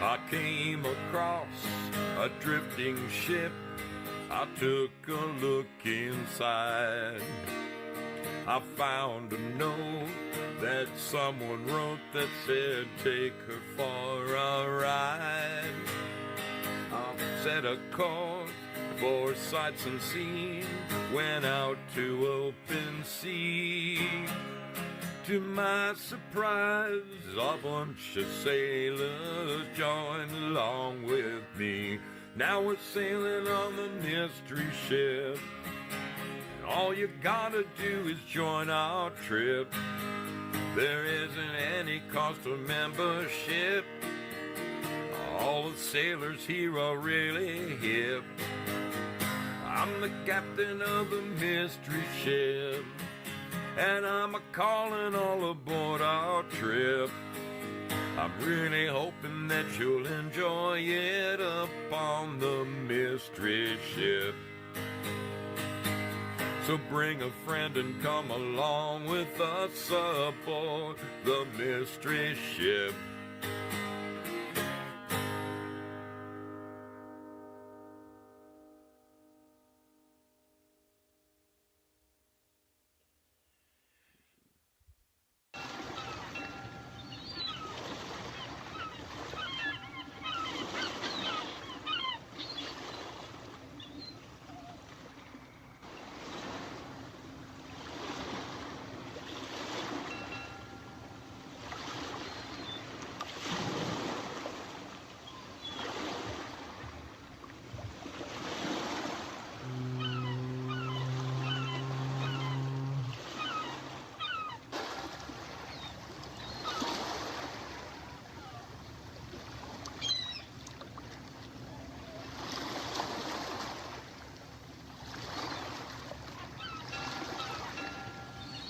I came across a drifting ship. I took a look inside. I found a note that someone wrote that said, take her for a ride. I set a course for sights unseen, went out to open sea. To my surprise, a bunch of sailors joined along with me. Now we're sailing on the mystery ship. And all you gotta do is join our trip. There isn't any cost of membership. All the sailors here are really hip. I'm the captain of the mystery ship, and I'm a-calling all aboard our trip. I'm really hoping that you'll enjoy it up on the mystery ship. So bring a friend and come along with us aboard the mystery ship.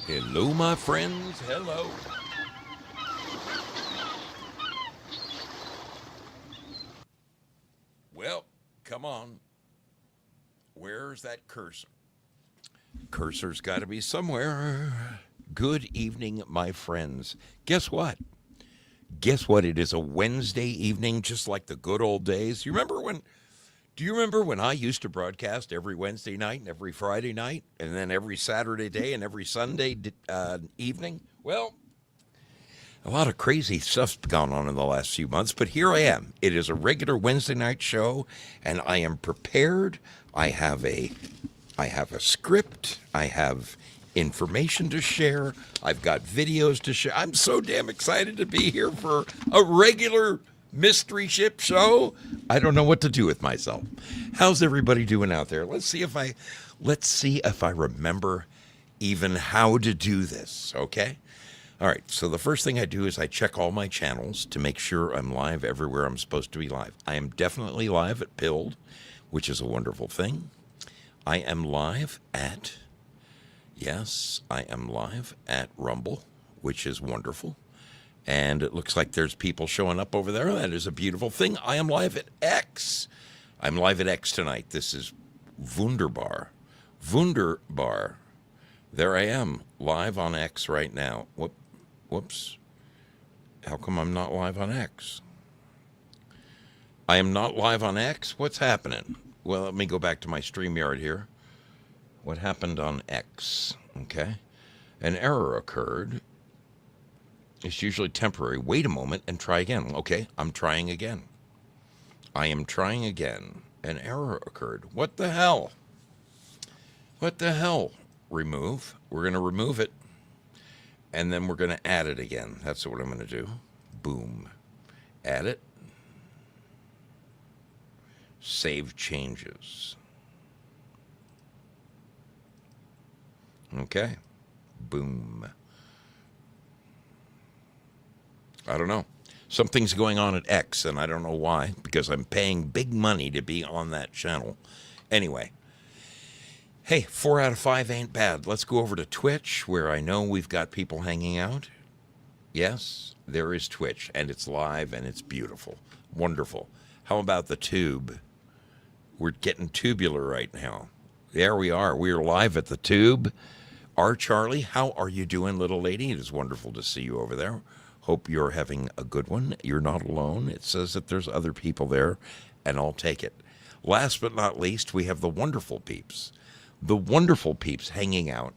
Hello, my friends. Hello. Well, come on. Where's that cursor? Cursor's got to be somewhere. Good evening, my friends. Guess what? Guess what? It is a Wednesday evening, just like the good old days. Do you remember when I used to broadcast every Wednesday night and every Friday night and then every Saturday day and every Sunday evening? Well, a lot of crazy stuff's gone on in the last few months, but here I am. It is a regular Wednesday night show, and I am prepared. I have a script. I have information to share. I've got videos to share. I'm so damn excited to be here for a regular mystery ship show. I don't know what to do with myself. How's everybody doing out there? Let's see if I remember even how to do this, okay? All right, so the first thing I do is I check all my channels to make sure I'm live everywhere I'm supposed to be live. I am definitely live at Pilled, which is a wonderful thing. I am live at Rumble, which is wonderful. And it looks like there's people showing up over there. That is a beautiful thing. I am live at X. I'm live at X tonight. This is wunderbar. Wunderbar. There I am, live on X right now. Whoops. How come I'm not live on X? I am not live on X? What's happening? Well, let me go back to my StreamYard here. What happened on X? Okay. An error occurred. It's usually temporary. Wait a moment and try again. Okay, I'm trying again. I am trying again. An error occurred. What the hell? What the hell? Remove. We're going to remove it. And then we're going to add it again. That's what I'm going to do. Boom. Add it. Save changes. Okay. Boom. I don't know. Something's going on at X, and I don't know why, because I'm paying big money to be on that channel. Anyway. Hey, 4 out of 5 ain't bad. Let's go over to Twitch, where I know we've got people hanging out. Yes, there is Twitch, and it's live, and it's beautiful. Wonderful. How about the Tube? We're getting tubular right now. There we are. We are live at the Tube. R. Charlie, how are you doing, little lady? It is wonderful to see you over there. Hope you're having a good one. You're not alone. It says that there's other people there, and I'll take it. Last but not least, we have the wonderful peeps. The wonderful peeps hanging out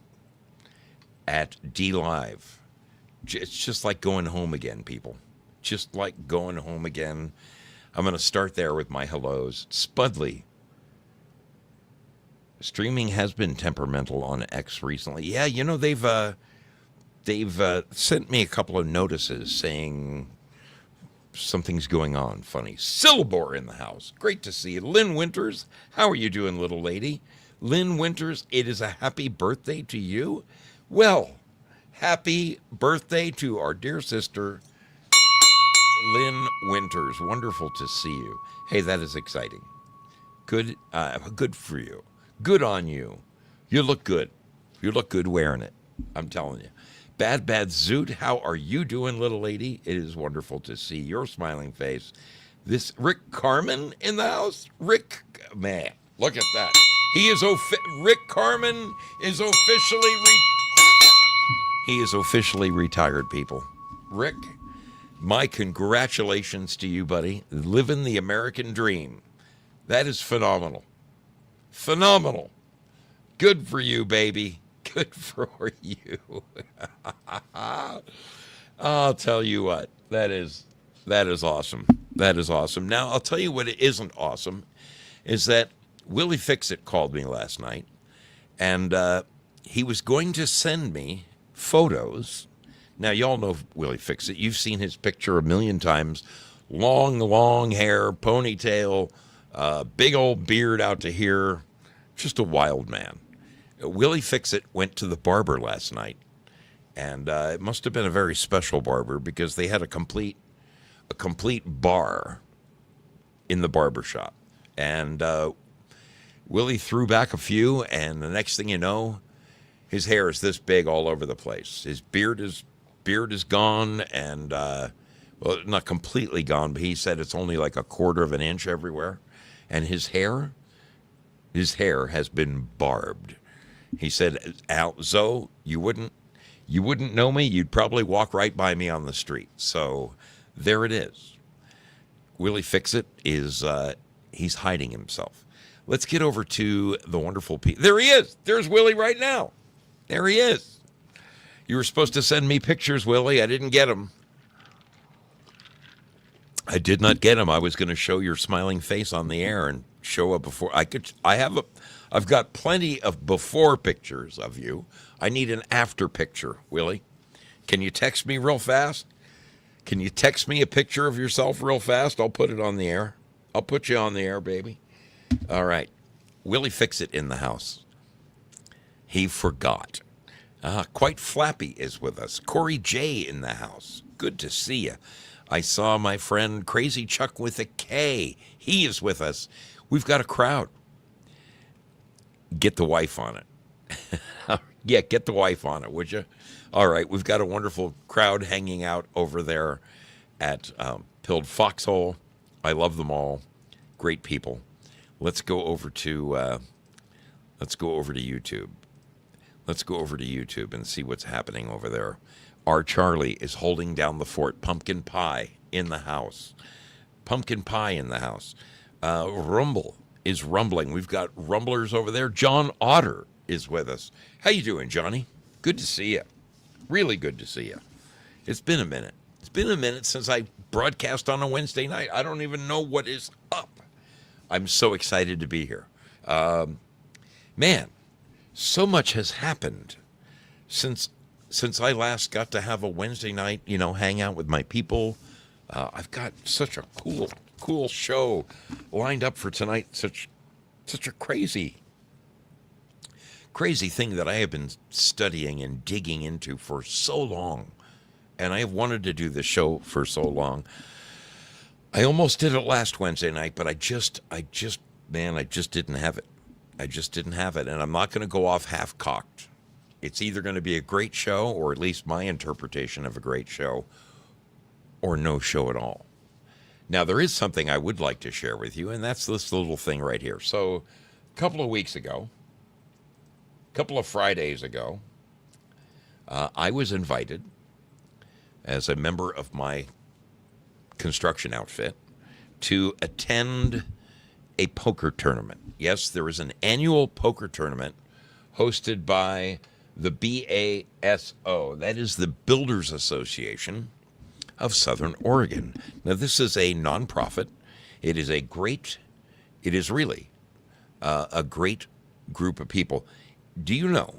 at D Live. It's just like going home again, people. Just like going home again. I'm going to start there with my hellos. Spudley. Streaming has been temperamental on X recently. Yeah, you know, they've sent me a couple of notices saying something's going on funny. Syllabore in the house. Great to see you. Lynn Winters, how are you doing, little lady? Lynn Winters, it is a happy birthday to you. Well, happy birthday to our dear sister, Lynn Winters. Wonderful to see you. Hey, that is exciting. Good for you. Good on you. You look good. You look good wearing it. I'm telling you. Bad Zoot, how are you doing, little lady? It is wonderful to see your smiling face. This Rick Carmen in the house? Rick, man, look at that. Rick Carmen is officially retired, people. Rick, my congratulations to you, buddy. Living the American dream. That is phenomenal. Phenomenal. Good for you, baby. Good for you. I'll tell you what. That is awesome. That is awesome. Now, I'll tell you what isn't awesome is that Willie Fixit called me last night, and he was going to send me photos. Now, y'all know Willie Fixit. You've seen his picture a million times. Long hair, ponytail, big old beard out to here. Just a wild man. Willie Fixit went to the barber last night, and it must have been a very special barber because they had a complete bar in the barber shop. And Willie threw back a few, and the next thing you know, his hair is this big all over the place. His beard is gone, and well, not completely gone, but he said it's only like a quarter of an inch everywhere. And his hair has been barbed. He said, Zoe, you wouldn't know me. You'd probably walk right by me on the street. So there it is. Willie Fixit is, he's hiding himself. Let's get over to the wonderful people. There he is. There's Willie right now. There he is. You were supposed to send me pictures, Willie. I didn't get them. I did not get them. I was going to show your smiling face on the air and show up before I've got plenty of before pictures of you. I need an after picture, Willie. Can you text me real fast? Can you text me a picture of yourself real fast? I'll put it on the air. I'll put you on the air, baby. All right. Willie Fixit in the house. He forgot. Quite Flappy is with us. Corey J in the house. Good to see you. I saw my friend Crazy Chuck with a K. He is with us. We've got a crowd. Get the wife on it. Yeah, get the wife on it, would you? All right, we've got a wonderful crowd hanging out over there at Pilled Foxhole. I love them all. Great people. Let's go over to YouTube. Let's go over to YouTube and see what's happening over there. Our Charlie is holding down the fort. Pumpkin pie in the house. Pumpkin pie in the house. Rumble is rumbling. We've got rumblers over there. John Otter is with us. How you doing, Johnny? Good to see you. Really good to see you. It's been a minute. It's been a minute since I broadcast on a Wednesday night. I don't even know what is up. I'm so excited to be here. Man, so much has happened since I last got to have a Wednesday night, hang out with my people. I've got such a cool show lined up for tonight. Such a crazy thing that I have been studying and digging into for so long. And I have wanted to do this show for so long. I almost did it last Wednesday night, but I just didn't have it. I just didn't have it. And I'm not going to go off half-cocked. It's either going to be a great show, or at least my interpretation of a great show, or no show at all. Now, there is something I would like to share with you, and that's this little thing right here. So, a couple of Fridays ago, I was invited as a member of my construction outfit to attend a poker tournament. Yes, there is an annual poker tournament hosted by the BASO. That is the Builders Association of Southern Oregon. Now, this is a nonprofit. It is really a great group of people. Do you know,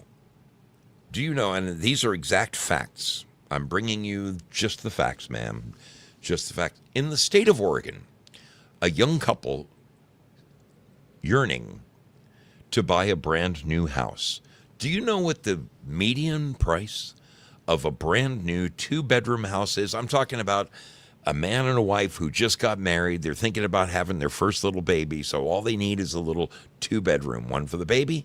and these are exact facts. I'm bringing you just the facts, ma'am. Just the facts. In the state of Oregon, a young couple yearning to buy a brand new house. Do you know what the median price of a brand new 2-bedroom house is? I'm talking about a man and a wife who just got married. They're thinking about having their first little baby, so all they need is a little 2-bedroom, one for the baby,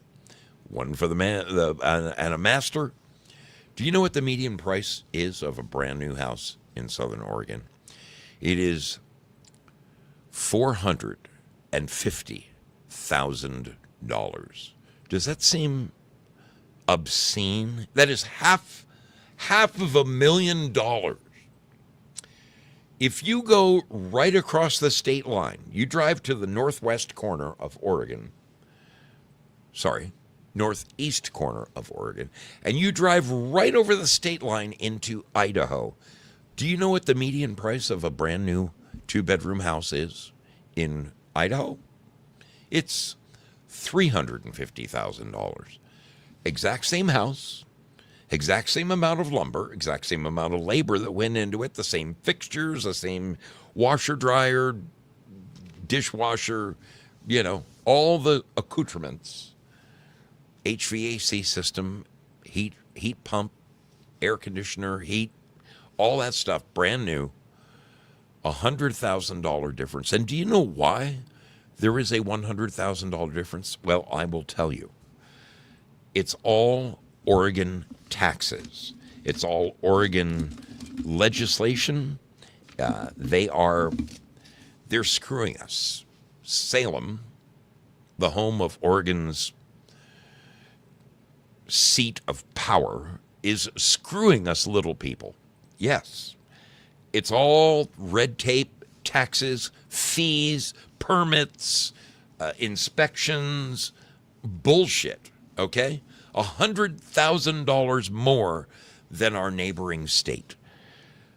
one for the man, and a master. Do you know what the median price is of a brand new house in Southern Oregon? It is $450,000. Does that seem obscene? That is half of $1,000,000. If you go right across the state line, you drive to the northwest corner of Oregon, northeast corner of Oregon, and you drive right over the state line into Idaho, do you know what the median price of a brand new 2-bedroom house is in Idaho? It's $350,000. Exact same house, exact same amount of lumber, exact same amount of labor that went into it, the same fixtures, the same washer, dryer, dishwasher, all the accoutrements, HVAC system, heat pump, air conditioner, heat, all that stuff, brand new, $100,000 difference. And do you know why there is a $100,000 difference? Well, I will tell you. It's all Oregon taxes. It's all Oregon legislation. They're screwing us. Salem, the home of Oregon's seat of power, is screwing us little people. Yes. It's all red tape, taxes, fees, permits, inspections, bullshit, okay? $100,000 more than our neighboring state.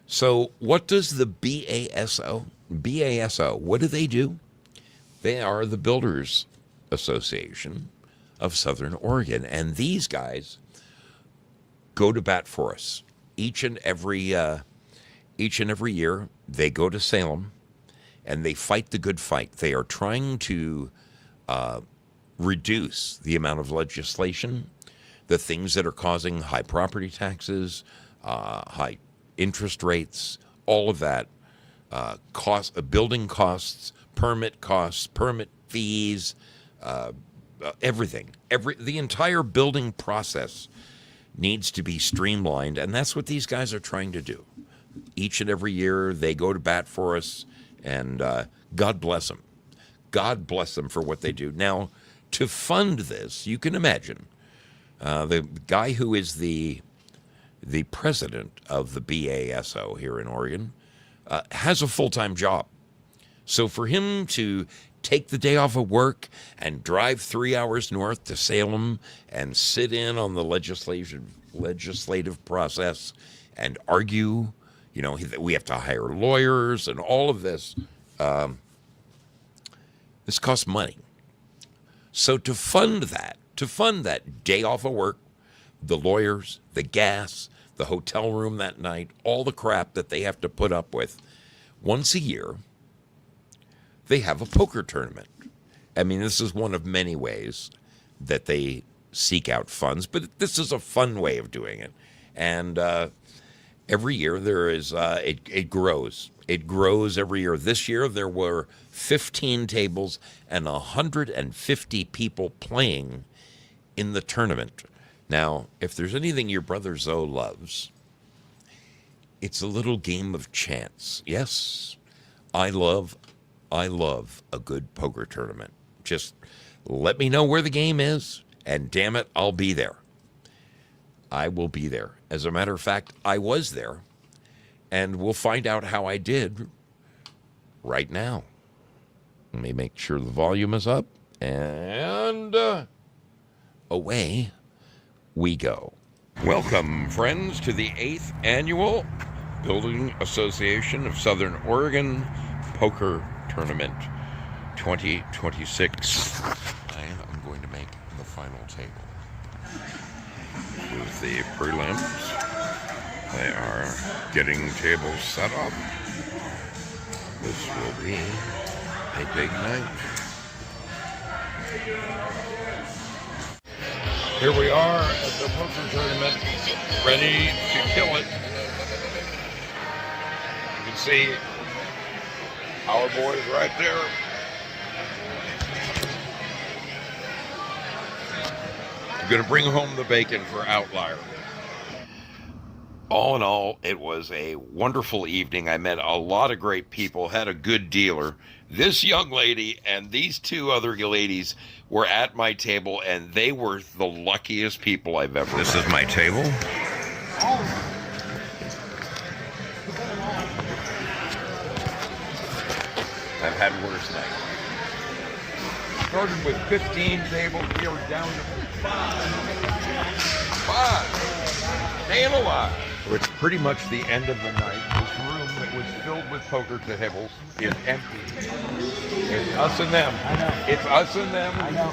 So what does the BASO, what do? They are the Builders Association of Southern Oregon. And these guys go to bat for us. Each and every year, they go to Salem and they fight the good fight. They are trying to reduce the amount of legislation, the things that are causing high property taxes, high interest rates, all of that, building costs, permit fees, everything. The entire building process needs to be streamlined, and that's what these guys are trying to do. Each and every year, they go to bat for us, and God bless them. God bless them for what they do. Now, to fund this, you can imagine, the guy who is the president of the BASO here in Oregon has a full-time job. So for him to take the day off of work and drive 3 hours north to Salem and sit in on the legislative process and argue, we have to hire lawyers and all of this, this costs money. So to fund that day off of work, the lawyers, the gas, the hotel room that night, all the crap that they have to put up with, once a year, they have a poker tournament. I mean, this is one of many ways that they seek out funds, but this is a fun way of doing it. And every year there is, it grows. It grows every year. This year there were 15 tables and 150 people playing in the tournament. Now, if there's anything your brother Zoe loves, it's a little game of chance. Yes, I love a good poker tournament. Just let me know where the game is, and damn it, I'll be there. I will be there. As a matter of fact, I was there And we'll find out how I did right now. Let me make sure the volume is up. And away we go. Welcome, friends, to the 8th Annual Building Association of Southern Oregon Poker Tournament 2026. I am going to make the final table. This is the prelims. They are getting tables set up. This will be a big night. Here we are at the poker tournament, ready to kill it. You can see our boys right there. I'm going to bring home the bacon for Outlier. All in all, it was a wonderful evening. I met a lot of great people, had a good dealer. This young lady and these two other ladies were at my table, and they were the luckiest people I've ever met. This is my table. I've had worse nights. Started with 15 tables, we were down to 5. Staying alive. So it's pretty much the end of the night. This room that was filled with poker tables is empty. It's us and them. I know. It's us and them. I know.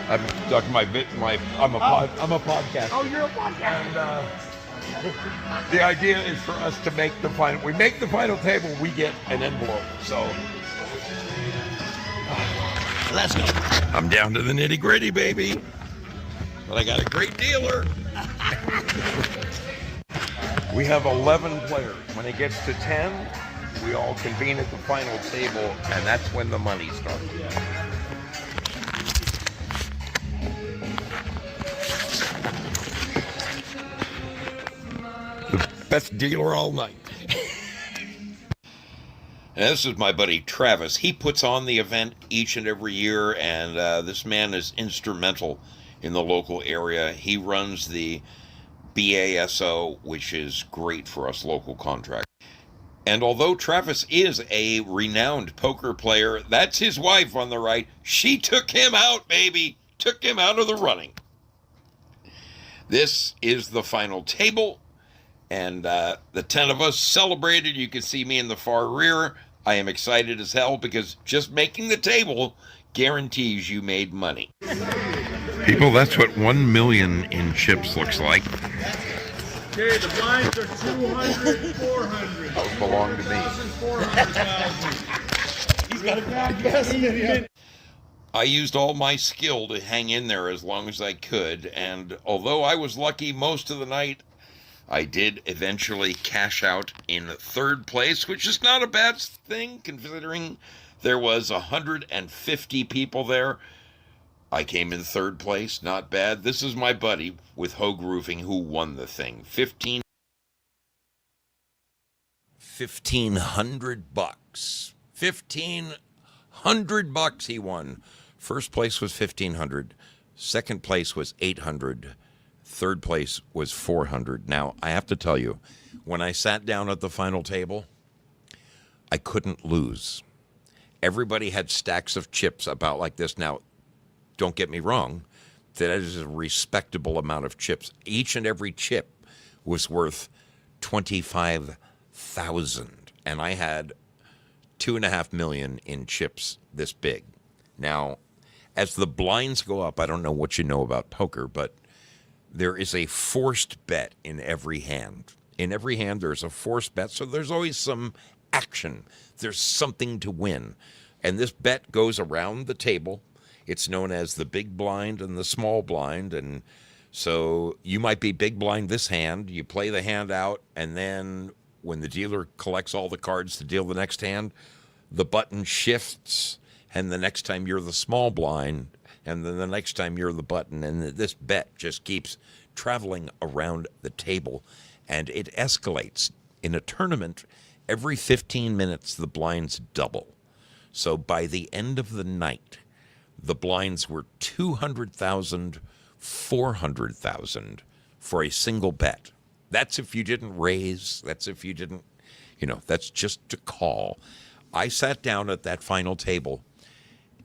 I'm stuck in I'm a podcast. Oh, you're a podcast. And the idea is for us to make the final. We make the final table, we get an envelope. So Let's go. I'm down to the nitty gritty, baby. But I got a great dealer. We have 11 players. When it gets to 10, we all convene at the final table, and that's when the money starts. The best dealer all night. And this is my buddy Travis. He puts on the event each and every year, and this man is instrumental in the local area. He runs the BASO, which is great for us local contractors. And although Travis is a renowned poker player, that's his wife on the right. She took him out, baby. Took him out of the running. This is the final table. And the 10 of us celebrated. You can see me in the far rear. I am excited as hell because just making the table guarantees you made money. People, that's what 1 million in chips looks like. Okay, the blinds are 200, 400. Those belong to me. 400,000. He's got a podcast. I used all my skill to hang in there as long as I could, and although I was lucky most of the night, I did eventually cash out in 3rd place, which is not a bad thing considering there was 150 people there. I came in 3rd place, not bad. This is my buddy with Hogue Roofing who won the thing. $1,500 bucks. $1,500 he won. First place was $1,500. Second place was $800. Third place was $400. Now, I have to tell you, when I sat down at the final table, I couldn't lose. Everybody had stacks of chips about like this. Now, don't get me wrong, that is a respectable amount of chips. Each and every chip was worth $25,000, and I had $2.5 million in chips this big. Now, as the blinds go up, I don't know what you know about poker, but there is a forced bet in every hand. In every hand, there's a forced bet, so there's always some action. There's something to win. And this bet goes around the table. It's known as the big blind and the small blind. And so you might be big blind this hand. You play the hand out, and then when the dealer collects all the cards to deal the next hand, the button shifts, and the next time you're the small blind, and then the next time you're the button, and this bet just keeps traveling around the table, and it escalates. In a tournament, every 15 minutes, the blinds double. So by the end of the night, the blinds were 200,000, 400,000 for a single bet. That's if you didn't raise. That's if you didn't That's just a call. I sat down at that final table,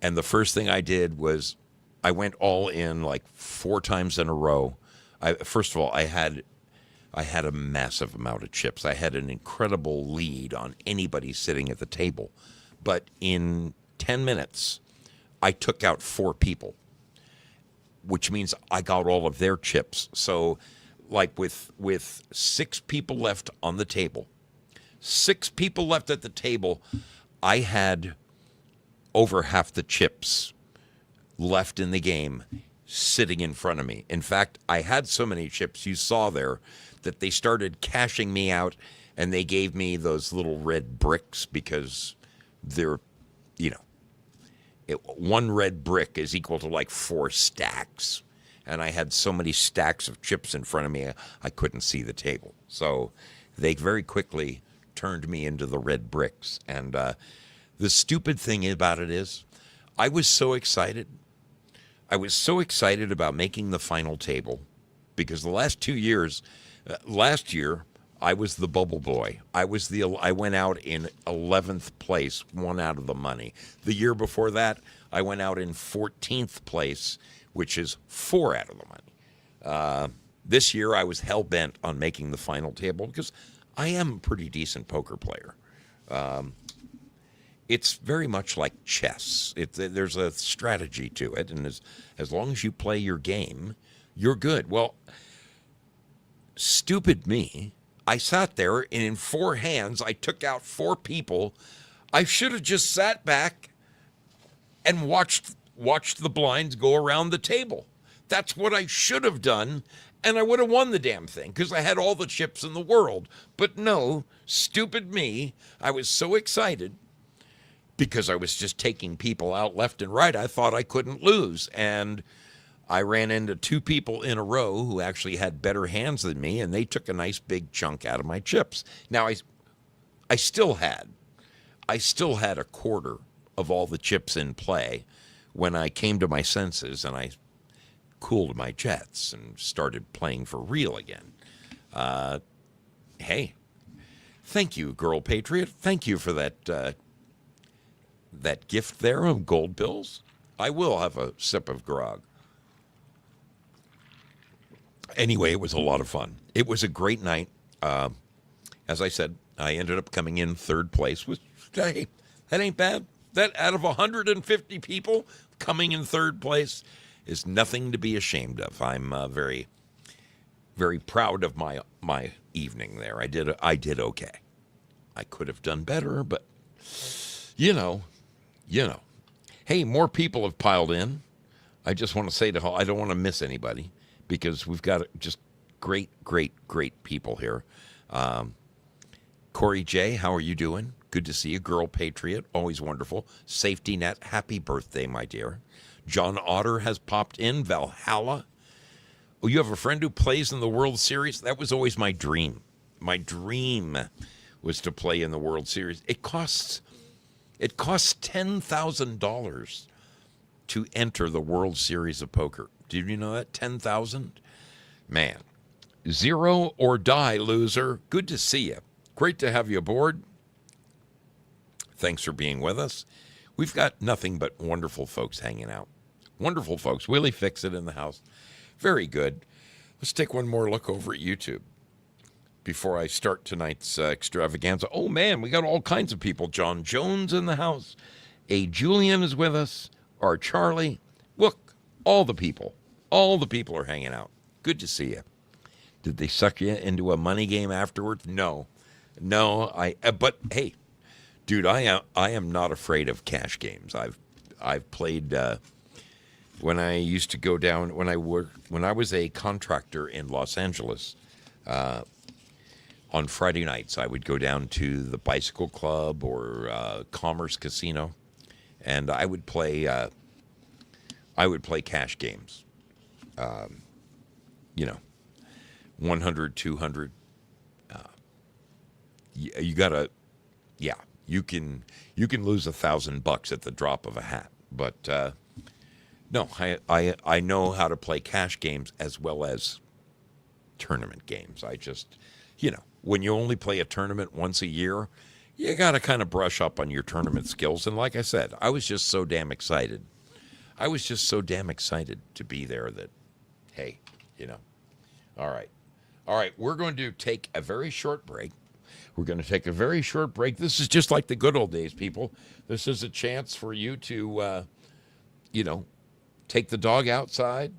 and the first thing I did was I went all in like 4 times in a row. First of all, I had a massive amount of chips. I had an incredible lead on anybody sitting at the table. But in 10 minutes, I took out 4 people, which means I got all of their chips. So like with 6 people left on the table, 6 people left at the table, I had over half the chips left in the game sitting in front of me. In fact, I had so many chips you saw there that they started cashing me out, and they gave me those little red bricks because they're, one red brick is equal to like 4 stacks. And I had so many stacks of chips in front of me, I couldn't see the table. So they very quickly turned me into the red bricks. And the stupid thing about it is, I was so excited. I was so excited about making the final table because the last 2 years, last year, I was the bubble boy. I went out in 11th place, 1 out of the money. The year before that, I went out in 14th place, which is 4 out of the money. This year, I was hell-bent on making the final table because I am a pretty decent poker player. It's very much like chess. There's a strategy to it, and as long as you play your game, you're good. Well, stupid me, I sat there, and in 4 hands, I took out 4 people. I should have just sat back and watched the blinds go around the table. That's what I should have done, and I would have won the damn thing because I had all the chips in the world. But no, stupid me, I was so excited because I was just taking people out left and right. I thought I couldn't lose, and I ran into 2 people in a row who actually had better hands than me, and they took a nice big chunk out of my chips. Now, I still had a quarter of all the chips in play when I came to my senses and I cooled my jets and started playing for real again. Hey, thank you, Girl Patriot. Thank you for that gift there of gold bills. I will have a sip of grog. Anyway, it was a lot of fun. It was a great night. As I said, I ended up coming in 3rd place, which, hey, that ain't bad. That out of 150 people, coming in 3rd place is nothing to be ashamed of. I'm very, very proud of my evening there. I did okay. I could have done better, but you know. Hey, more people have piled in. I just want to say I don't want to miss anybody because we've got just great people here. Corey J., how are you doing? Good to see you. Girl Patriot, always wonderful. Safety Net, happy birthday, my dear. John Otter has popped in. Valhalla. Oh, you have a friend who plays in the World Series? That was always my dream. My dream was to play in the World Series. It costs $10,000 to enter the World Series of Poker. Did you know that? 10,000? Man. Zero or die, loser. Good to see you. Great to have you aboard. Thanks for being with us. We've got nothing but wonderful folks hanging out. Wonderful folks. Willie Fix-It in the house. Very good. Let's take one more look over at YouTube before I start tonight's extravaganza. Oh, man, we got all kinds of people. John Jones in the house. A. Julian is with us. Our Charlie. Look, all the people are hanging out. Good to see you. Did they suck you into a money game afterwards? No, but hey, dude, I am not afraid of cash games. I've played when I used to go down when I was a contractor in Los Angeles. On Friday nights, I would go down to the Bicycle Club or Commerce Casino, and I would play cash games. 100, 200. You gotta, yeah. You can lose $1,000 at the drop of a hat, but no, I know how to play cash games as well as tournament games. I just when you only play a tournament once a year, you got to kind of brush up on your tournament skills. And like I said, I was just so damn excited. I was just so damn excited to be there that, hey, All right. All right. We're going to take a very short break. We're going to take a very short break. This is just like the good old days, people. This is a chance for you to, take the dog outside,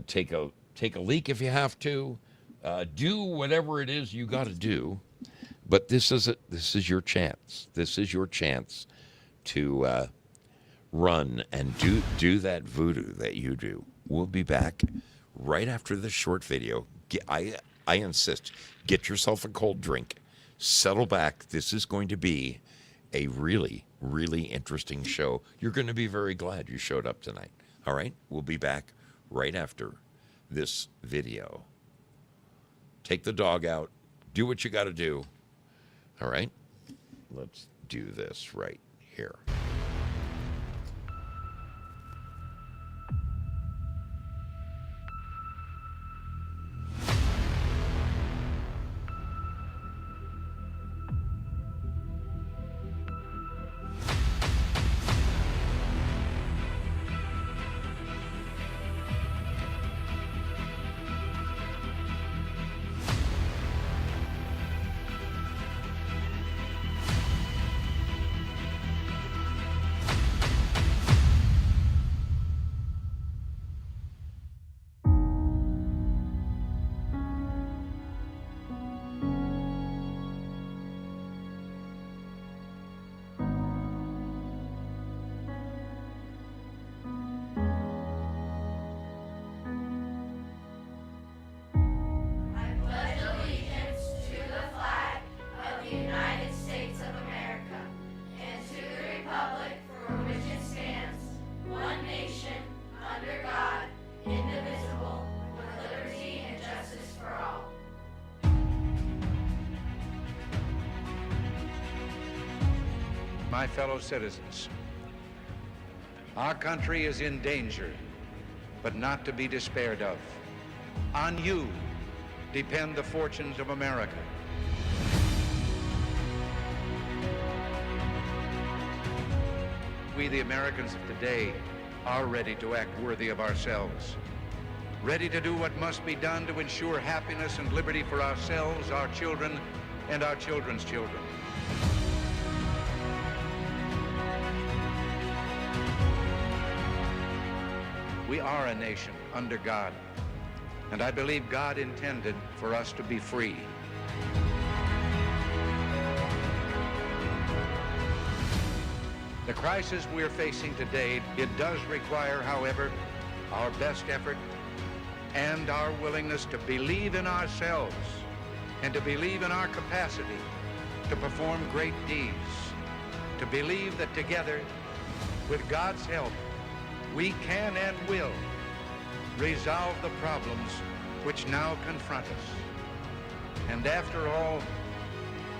take a leak if you have to, do whatever it is you got to do. But this is your chance. This is your chance to run and do that voodoo that you do. We'll be back right after this short video. I insist, get yourself a cold drink, settle back. This is going to be a really, really interesting show. You're going to be very glad you showed up tonight. All right? We'll be back right after this video. Take the dog out. Do what you got to do. All right? Let's do this right here. My fellow citizens, our country is in danger, but not to be despaired of. On you depend the fortunes of America. We, the Americans of today, are ready to act worthy of ourselves, ready to do what must be done to ensure happiness and liberty for ourselves, our children, and our children's children. We are a nation under God, and I believe God intended for us to be free. The crisis we're facing today, it does require, however, our best effort and our willingness to believe in ourselves and to believe in our capacity to perform great deeds, to believe that together, with God's help, we can and will resolve the problems which now confront us. And after all,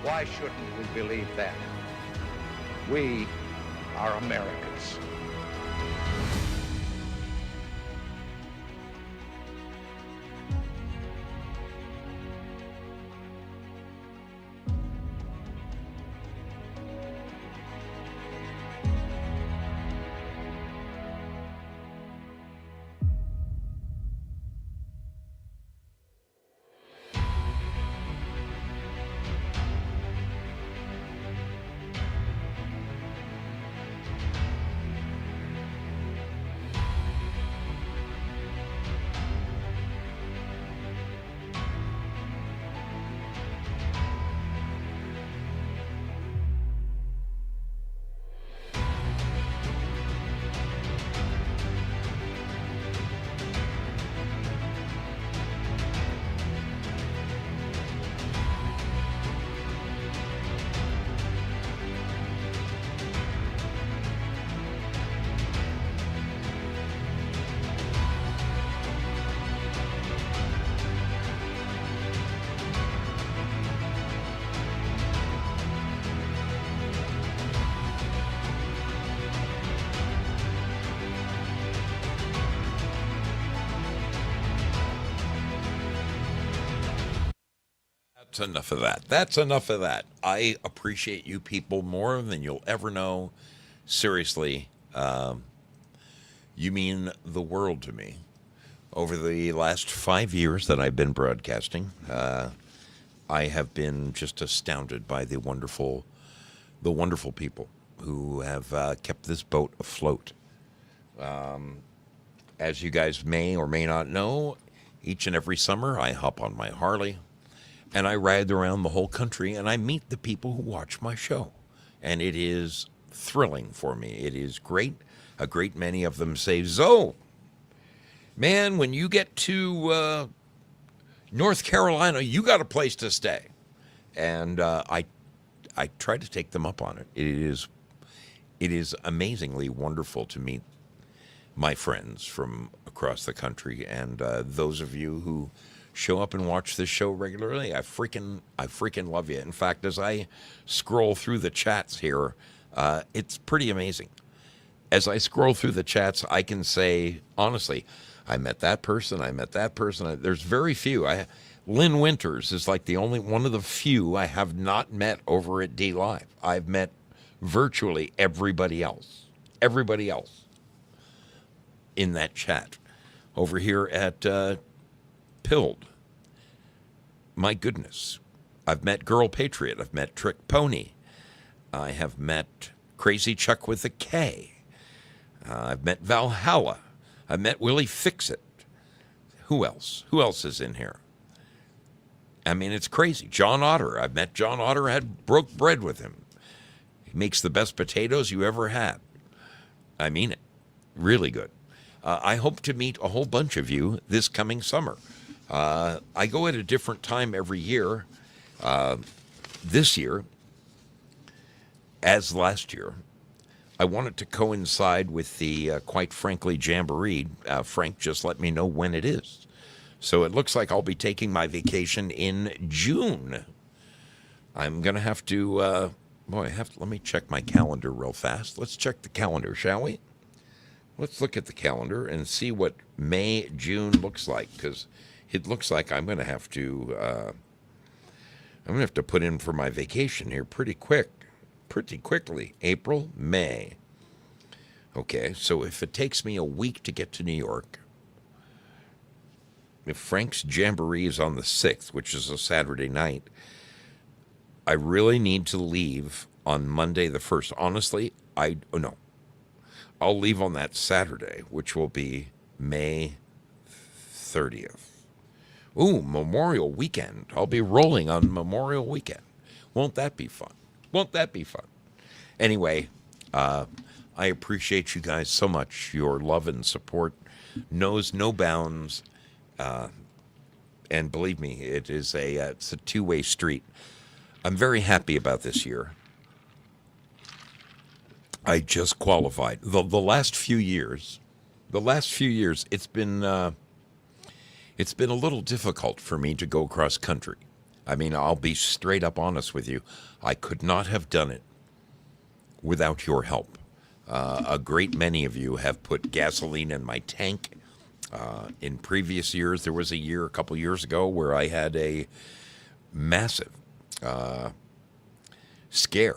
why shouldn't we believe that? We are Americans. That's enough of that. That's enough of that. I appreciate you people more than you'll ever know. Seriously, you mean the world to me. Over the last 5 years that I've been broadcasting, I have been just astounded by the wonderful people who have kept this boat afloat. As you guys may or may not know, each and every summer I hop on my Harley and I ride around the whole country and I meet the people who watch my show. And it is thrilling for me. It is great. A great many of them say, Zo, man, when you get to North Carolina, you got a place to stay. And I try to take them up on it. It is amazingly wonderful to meet my friends from across the country, and those of you who show up and watch this show regularly, I freaking love you. In fact, as I scroll through the chats here, it's pretty amazing. As I scroll through the chats, I can say honestly, I met that person. There's very few. Lynn Winters is like the only one of the few I have not met over at D Live. I've met virtually everybody else. Everybody else in that chat. Over here at Pilled. My goodness. I've met Girl Patriot. I've met Trick Pony. I have met Crazy Chuck with a K. I've met Valhalla. I've met Willie Fixit. Who else? Who else is in here? I mean, it's crazy. John Otter. I've met John Otter, broke bread with him. He makes the best potatoes you ever had. I mean it. Really good. I hope to meet a whole bunch of you this coming summer. I go at a different time every year. This year, as last year, I want it to coincide with the, quite frankly, Jamboree. Frank just let me know when it is. So it looks like I'll be taking my vacation in June. I'm going to have to, let me check my calendar real fast. Let's check the calendar, shall we? Let's look at the calendar and see what May, June looks like, because it looks like I'm going to have to put in for my vacation here pretty quickly. April, May. Okay, so if it takes me a week to get to New York, if Frank's Jamboree is on the 6th, which is a Saturday night, I really need to leave on Monday the 1st. Honestly, I'll leave on that Saturday, which will be May 30th. Ooh, Memorial Weekend. I'll be rolling on Memorial Weekend. Won't that be fun? Anyway, I appreciate you guys so much. Your love and support knows no bounds. And believe me, it's a two-way street. I'm very happy about this year. I just qualified. The last few years, it's been a little difficult for me to go cross country. I mean, I'll be straight up honest with you. I could not have done it without your help. A great many of you have put gasoline in my tank. In previous years, there was a couple years ago, where I had a massive scare.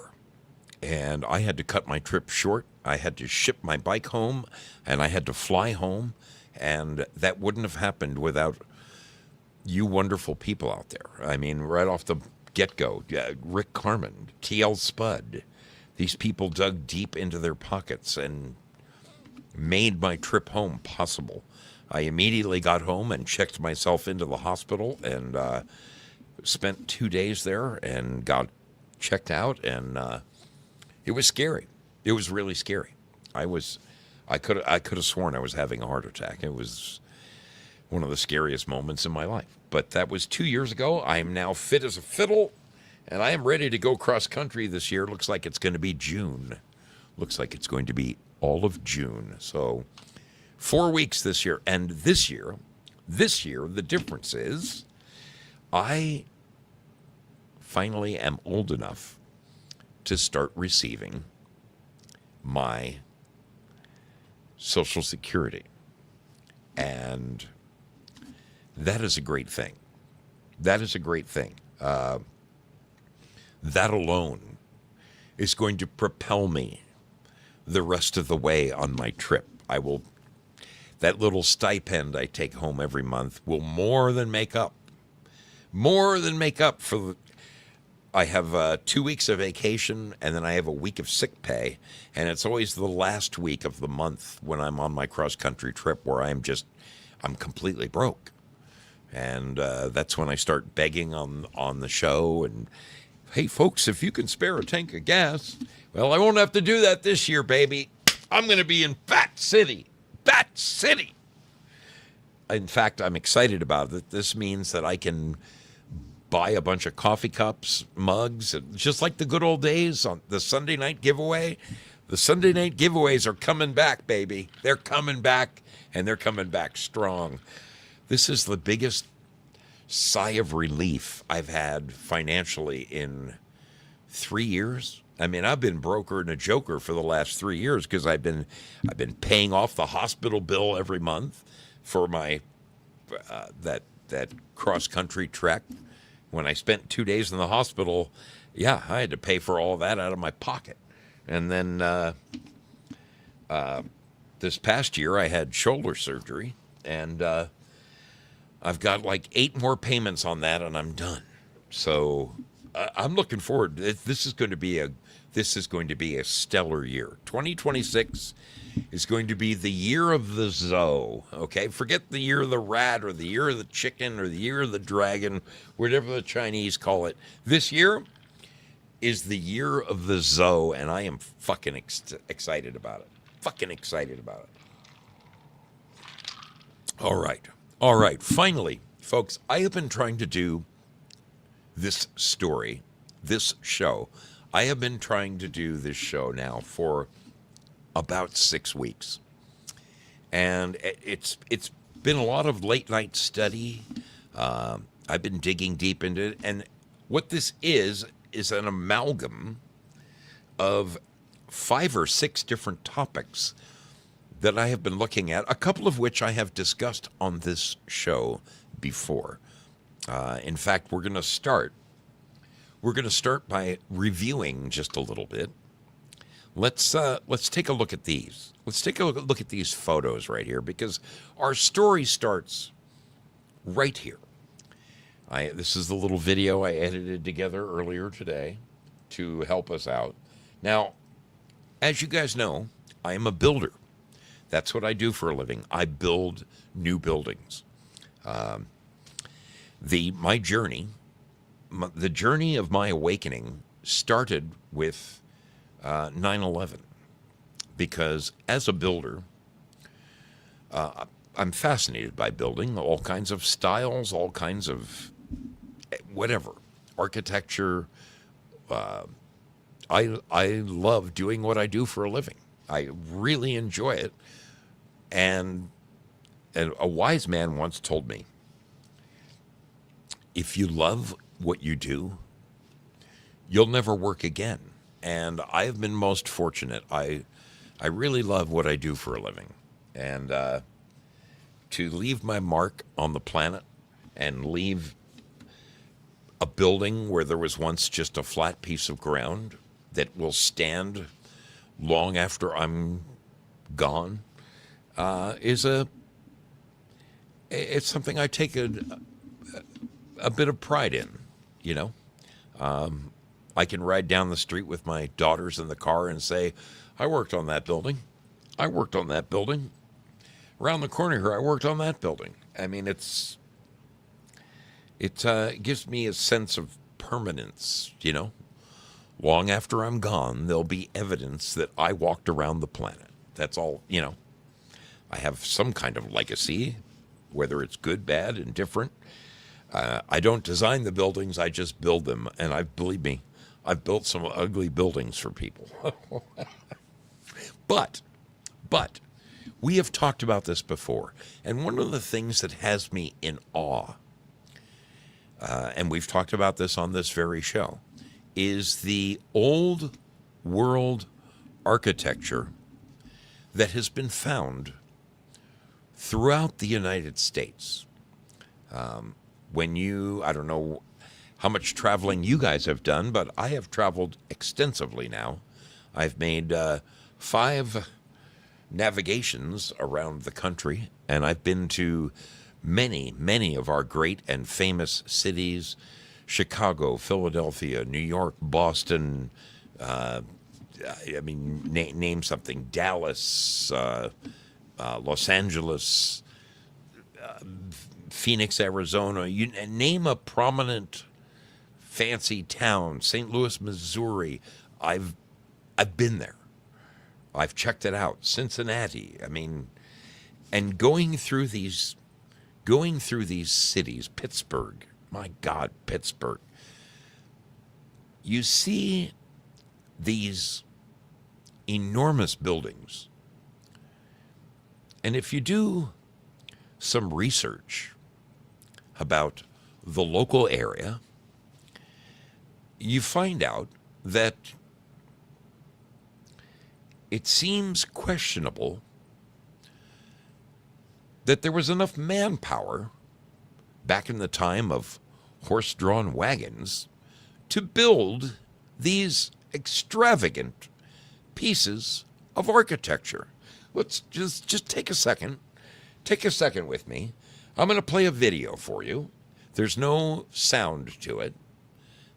And I had to cut my trip short. I had to ship my bike home, and I had to fly home. And that wouldn't have happened without you wonderful people out there. I mean, right off the get-go, Rick Carmen, T.L. Spud, these people dug deep into their pockets and made my trip home possible. I immediately got home and checked myself into the hospital and spent 2 days there and got checked out, and it was scary. It was really scary. I could have sworn I was having a heart attack. It was one of the scariest moments in my life. But that was 2 years ago. I am now fit as a fiddle, and I am ready to go cross country this year. Looks like it's going to be June. Looks like it's going to be all of June. So 4 weeks this year. And this year, the difference is I finally am old enough to start receiving my Social Security. And that is a great thing. That is a great thing. That alone is going to propel me the rest of the way on my trip. That little stipend I take home every month will more than make up for I have 2 weeks of vacation, and then I have a week of sick pay, and it's always the last week of the month when I'm on my cross-country trip where I'm completely broke. And that's when I start begging on the show, and, hey, folks, if you can spare a tank of gas, well, I won't have to do that this year, baby. I'm going to be in Fat City. Fat City! In fact, I'm excited about it. This means that I can buy a bunch of coffee cups, mugs, just like the good old days on the Sunday night giveaway. The Sunday night giveaways are coming back, baby. They're coming back, and they're coming back strong. This is the biggest sigh of relief I've had financially in 3 years. I mean, I've been broker and a joker for the last 3 years because I've been paying off the hospital bill every month for my that cross country trek. When I spent 2 days in the hospital, yeah, I had to pay for all that out of my pocket. And then this past year, I had shoulder surgery, and I've got like 8 more payments on that, and I'm done. So I'm looking forward. This is going to be a stellar year. 2026 is going to be the year of the Zoe. Okay, forget the year of the rat or the year of the chicken or the year of the dragon, whatever the Chinese call it. This year is the year of the Zoe, and I am fucking excited about it. Fucking excited about it. All right. Finally, folks, I have been trying to do this show. I have been trying to do this show now for about 6 weeks. And it's been a lot of late night study. I've been digging deep into it. And what this is an amalgam of 5 or 6 different topics that I have been looking at, a couple of which I have discussed on this show before. In fact, we're going to start by reviewing just a little bit. Let's take a look at these. Let's take a look at these photos right here, because our story starts right here. This is the little video I edited together earlier today to help us out. Now, as you guys know, I am a builder. That's what I do for a living. I build new buildings. The journey of my awakening started with 9/11, because as a builder, I'm fascinated by building all kinds of styles, all kinds of whatever, architecture. I love doing what I do for a living. I really enjoy it. And a wise man once told me, if you love what you do, you'll never work again. And I have been most fortunate. I really love what I do for a living. And to leave my mark on the planet and leave a building where there was once just a flat piece of ground that will stand long after I'm gone, it's something I take a bit of pride in, you know. I can ride down the street with my daughters in the car and say, I worked on that building. I worked on that building. Around the corner here, I worked on that building. I mean, it gives me a sense of permanence, you know. Long after I'm gone, there'll be evidence that I walked around the planet. That's all, you know. I have some kind of legacy, whether it's good, bad, indifferent. I don't design the buildings, I just build them. And believe me, I've built some ugly buildings for people. But we have talked about this before. And one of the things that has me in awe, and we've talked about this on this very show, is the old world architecture that has been found throughout the United States. I don't know how much traveling you guys have done, but I have traveled extensively now. I've made 5 navigations around the country, and I've been to many, many of our great and famous cities: Chicago, Philadelphia, New York, Boston. Name something: Dallas, Los Angeles, Phoenix, Arizona. You name a prominent, fancy town. St. Louis, Missouri. I've been there. I've checked it out. Cincinnati. And going through these cities, Pittsburgh. My God, Pittsburgh. You see these enormous buildings. And if you do some research about the local area, you find out that it seems questionable that there was enough manpower back in the time of horse-drawn wagons to build these extravagant pieces of architecture. Let's just take a second. Take a second with me. I'm going to play a video for you. There's no sound to it,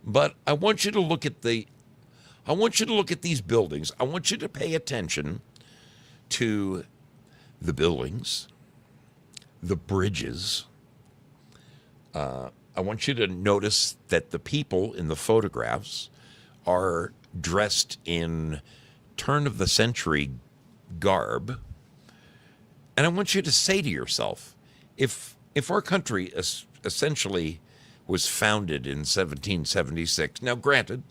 but I want you to look at these buildings. I want you to pay attention to the buildings, the bridges. I want you to notice that the people in the photographs are dressed in turn-of-the-century garb. And I want you to say to yourself, if our country essentially was founded in 1776, now granted,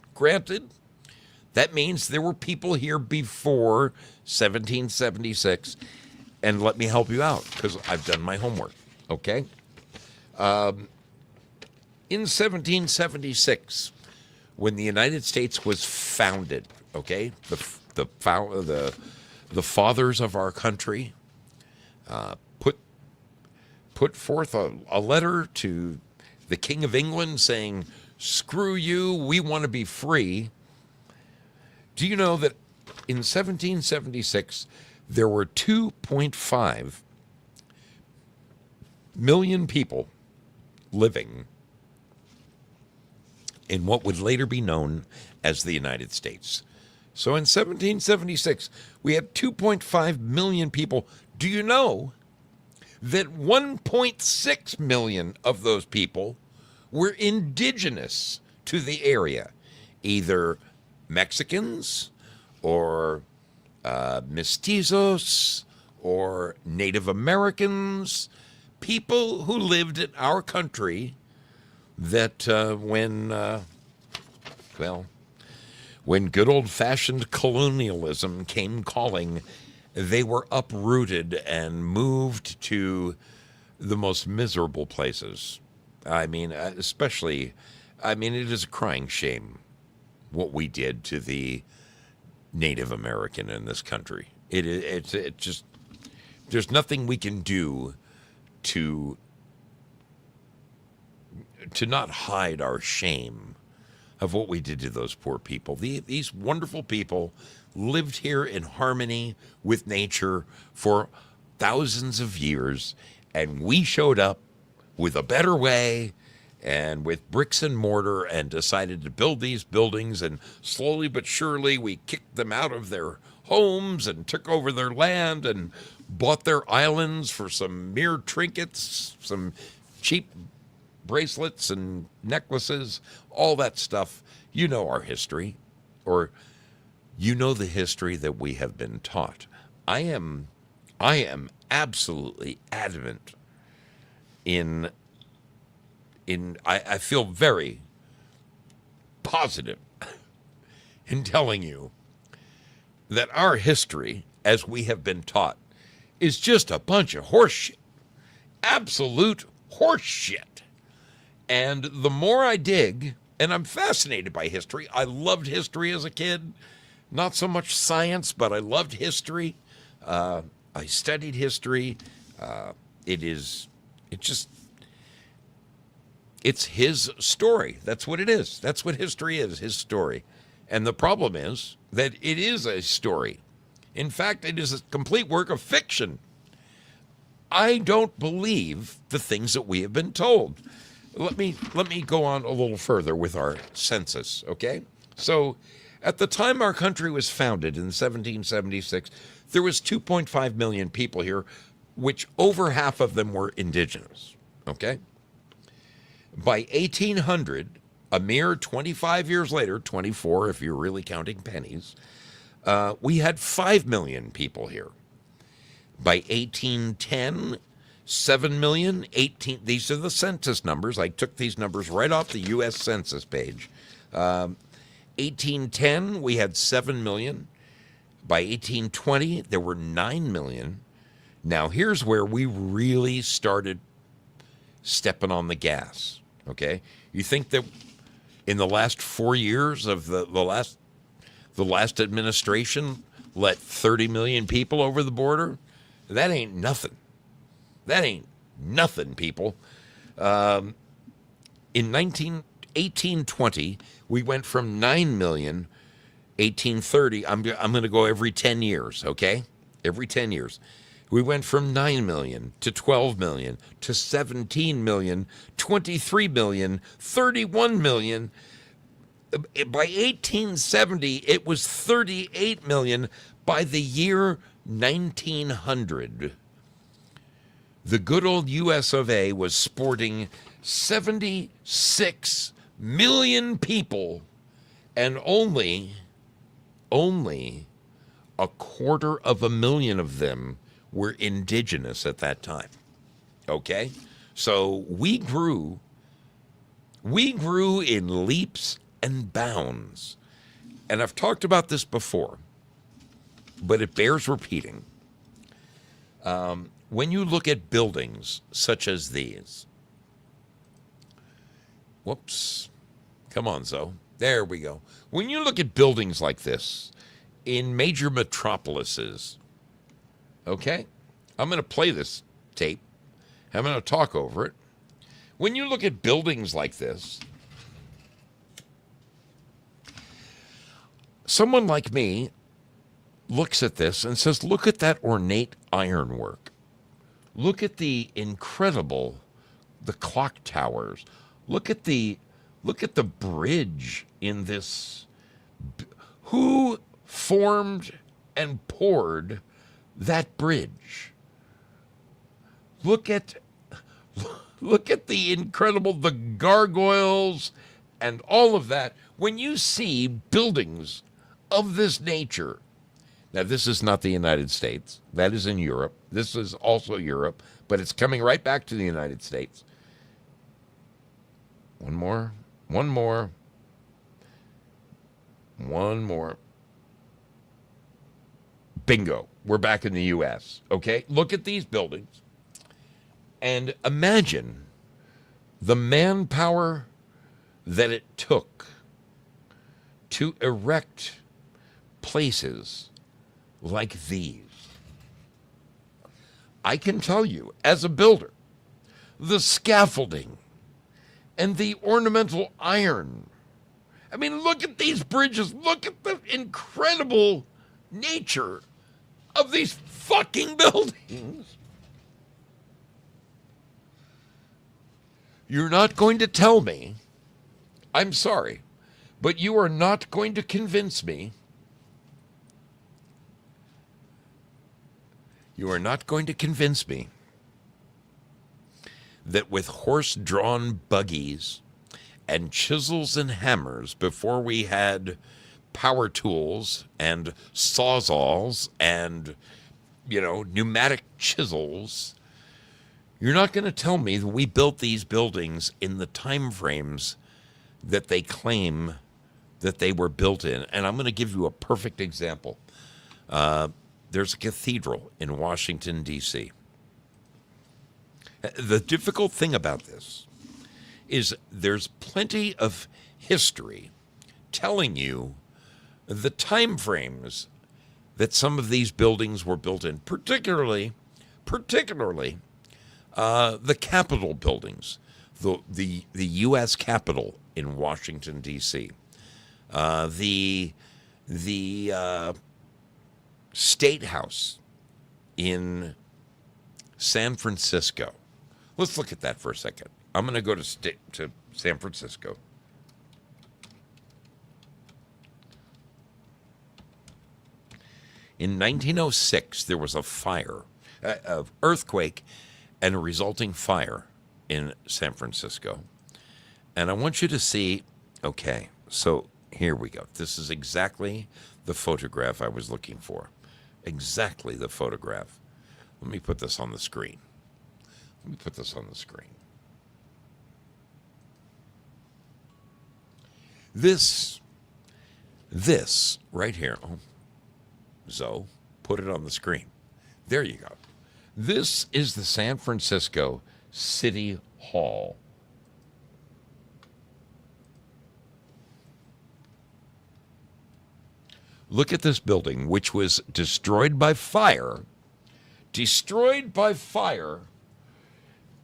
that means there were people here before 1776, and let me help you out, because I've done my homework, okay? In 1776, when the United States was founded, okay, the fathers of our country put forth a letter to the King of England saying, "Screw you, we want to be free." Do you know that in 1776 there were 2.5 million people living in what would later be known as the United States? So in 1776, we had 2.5 million people. Do you know that 1.6 million of those people were indigenous to the area, either Mexicans or mestizos or Native Americans, people who lived in our country that when good old-fashioned colonialism came calling, they were uprooted and moved to the most miserable places. it is a crying shame what we did to the Native American in this country. It just, there's nothing we can do to not hide our shame of what we did to those poor people. These wonderful people lived here in harmony with nature for thousands of years, and we showed up with a better way and with bricks and mortar and decided to build these buildings, and slowly but surely we kicked them out of their homes and took over their land and bought their islands for some mere trinkets, some cheap bracelets and necklaces, all that stuff. You know our history, or you know the history that we have been taught. I am absolutely adamant I feel very positive in telling you that our history, as we have been taught, is just a bunch of horseshit. Absolute horseshit. And the more I dig, and I'm fascinated by history. I loved history as a kid. Not so much science, but I loved history. I It's his story. That's what it is. That's what history is, his story. And the problem is that it is a story. In fact, it is a complete work of fiction. I don't believe the things that we have been told. Let me go on a little further with our census, okay? So, at the time our country was founded in 1776, there was 2.5 million people here, which over half of them were indigenous, okay? By 1800, a mere 25 years later, 24 if you're really counting pennies, we had 5 million people here. By 1810, 7 million, 18, these are the census numbers. I took these numbers right off the U.S. Census page. 1810, we had 7 million. By 1820, there were 9 million. Now, here's where we really started stepping on the gas, okay? You think that in the last 4 years of the last administration let 30 million people over the border? That ain't nothing. That ain't nothing, people. In 1820, we went from 9 million. 1830, I'm going to go every 10 years, okay? Every 10 years. We went from 9 million to 12 million to 17 million, 23 million, 31 million. By 1870, it was 38 million. By the year 1900, the good old US of A was sporting 76 million people, and only 250,000 of them were indigenous at that time. Okay? So we grew in leaps and bounds. And I've talked about this before, but it bears repeating. When you look at buildings such as these, whoops, come on, Zoe. There we go. When you look at buildings like this in major metropolises, okay, I'm going to play this tape. I'm going to talk over it. When you look at buildings like this, someone like me looks at this and says, look at that ornate ironwork. Look at the incredible, the clock towers. Look at the bridge in this. Who formed and poured that bridge? Look at the incredible, the gargoyles and all of that. When you see buildings of this nature, now this is not the United States. That is in Europe. This is also Europe, but it's coming right back to the United States. One more. Bingo. We're back in the U.S. Okay? Look at these buildings and imagine the manpower that it took to erect places like these. I can tell you, as a builder, the scaffolding and the ornamental iron. I mean, look at these bridges. Look at the incredible nature of these fucking buildings. You're not going to tell me, I'm sorry, but you are not going to convince me. You are not going to convince me that with horse-drawn buggies and chisels and hammers before we had power tools and sawzalls and, pneumatic chisels, you're not going to tell me that we built these buildings in the time frames that they claim that they were built in. And I'm going to give you a perfect example. There's a cathedral in Washington, D.C. The difficult thing about this is there's plenty of history telling you the time frames that some of these buildings were built in, particularly the Capitol buildings, the U.S. Capitol in Washington, D.C., the State House in San Francisco. Let's look at that for a second. I'm going to go to San Francisco. In 1906, there was a fire, an earthquake, and a resulting fire in San Francisco. And I want you to see, okay, so here we go. This is exactly the photograph I was looking for. Exactly the photograph. Let me put this on the screen. This right here. Oh, Zoe, put it on the screen. There you go. This is the San Francisco City Hall. Look at this building, which was destroyed by fire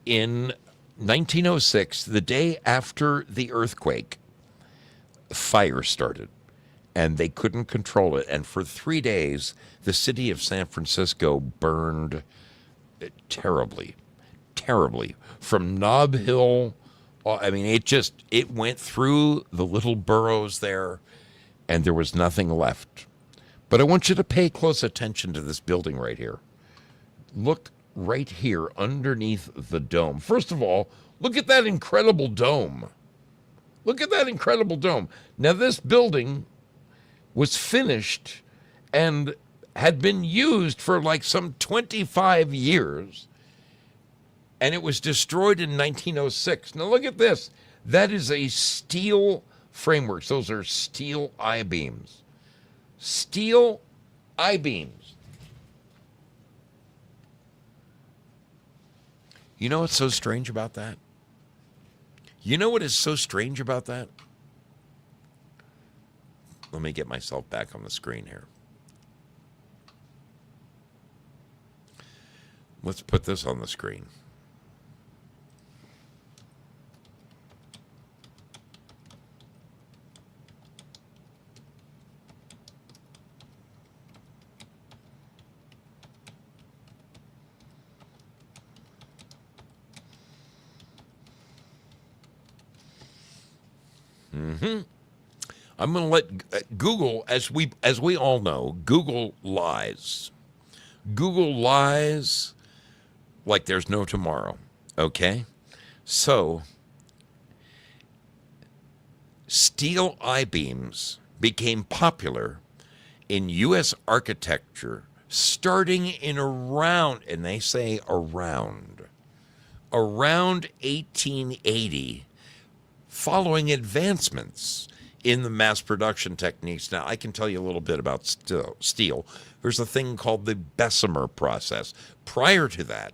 in 1906, the day after the earthquake. Fire started, and they couldn't control it. And for 3 days, the city of San Francisco burned terribly, terribly. From Nob Hill, I mean, it went through the little boroughs there, and there was nothing left. But I want you to pay close attention to this building right here. Look right here underneath the dome. First of all, look at that incredible dome. Look at that incredible dome. Now, this building was finished and had been used for like some 25 years, and it was destroyed in 1906. Now, look at this. That is a steel framework. Those are steel I-beams. Steel I-beams. You know what's so strange about that? You know what is so strange about that? Let me get myself back on the screen here. Let's put this on the screen. I'm going to let Google, as we all know, Google lies. Google lies like there's no tomorrow. Okay? So, steel I-beams became popular in U.S. architecture starting in around, and they say around 1880, following advancements in the mass production techniques. Now, I can tell you a little bit about steel. There's a thing called the Bessemer process. Prior to the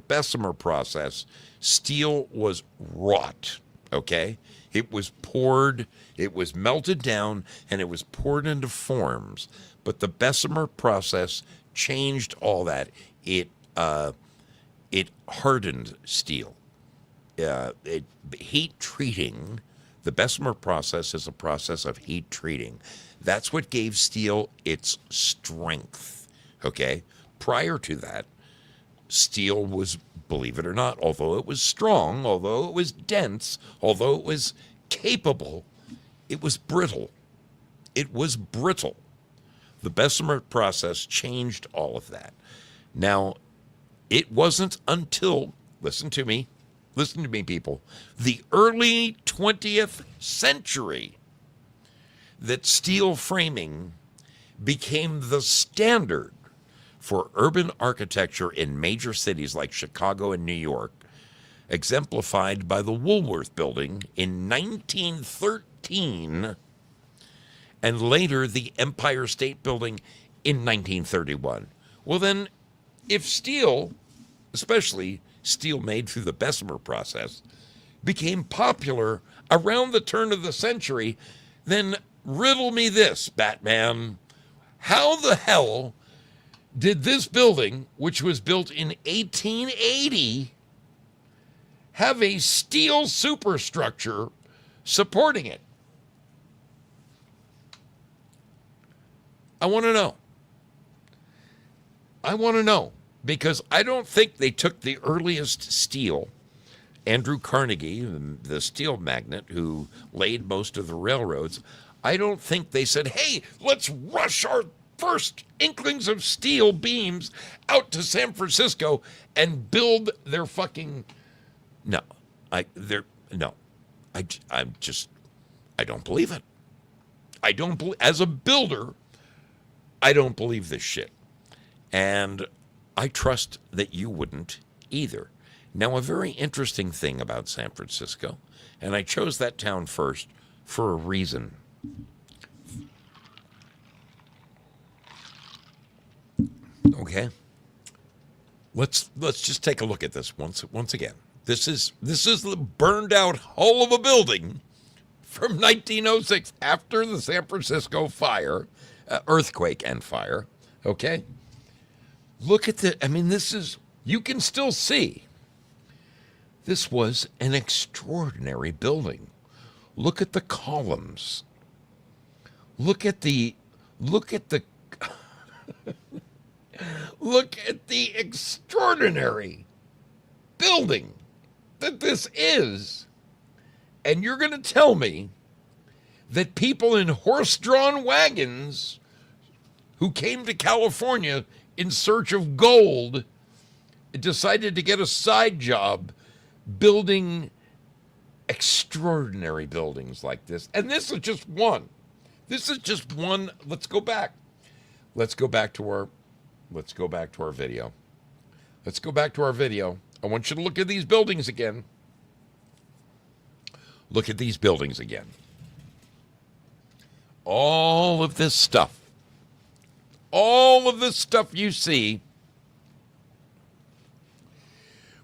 Bessemer process, steel was wrought, okay? It was poured, it was melted down, and it was poured into forms. But the Bessemer process changed all that. It hardened steel. Heat treating. The Bessemer process is a process of heat treating. That's what gave steel its strength, okay? Prior to that, steel was, believe it or not, although it was strong, although it was dense, although it was capable, it was brittle. It was brittle. The Bessemer process changed all of that. Now, it wasn't until, listen to me, people, the early 20th century that steel framing became the standard for urban architecture in major cities like Chicago and New York, exemplified by the Woolworth Building in 1913, and later the Empire State Building in 1931. Well then, if steel, especially steel made through the Bessemer process, became popular around the turn of the century, then riddle me this, Batman. How the hell did this building, which was built in 1880, have a steel superstructure supporting it? I want to know. I want to know, because I don't think they took the earliest steel. Andrew Carnegie, the steel magnate who laid most of the railroads, I don't think they said, hey, let's rush our first inklings of steel beams out to San Francisco and build their fucking... No. I don't believe it. As a builder, I don't believe this shit. And I trust that you wouldn't either. Now, a very interesting thing about San Francisco, and I chose that town first for a reason. Okay? Let's just take a look at this once again. This is the burned out hull of a building from 1906 after the San Francisco fire, earthquake and fire. Okay? Look at you can still see. This was an extraordinary building. Look at the columns. Look at the look at the extraordinary building that this is. And you're going to tell me that people in horse-drawn wagons who came to California in search of gold decided to get a side job building extraordinary buildings like this. And this is just one. This is just one. Let's go back. Let's go back to our video. Let's go back to our video. I want you to look at these buildings again. Look at these buildings again. All of this stuff you see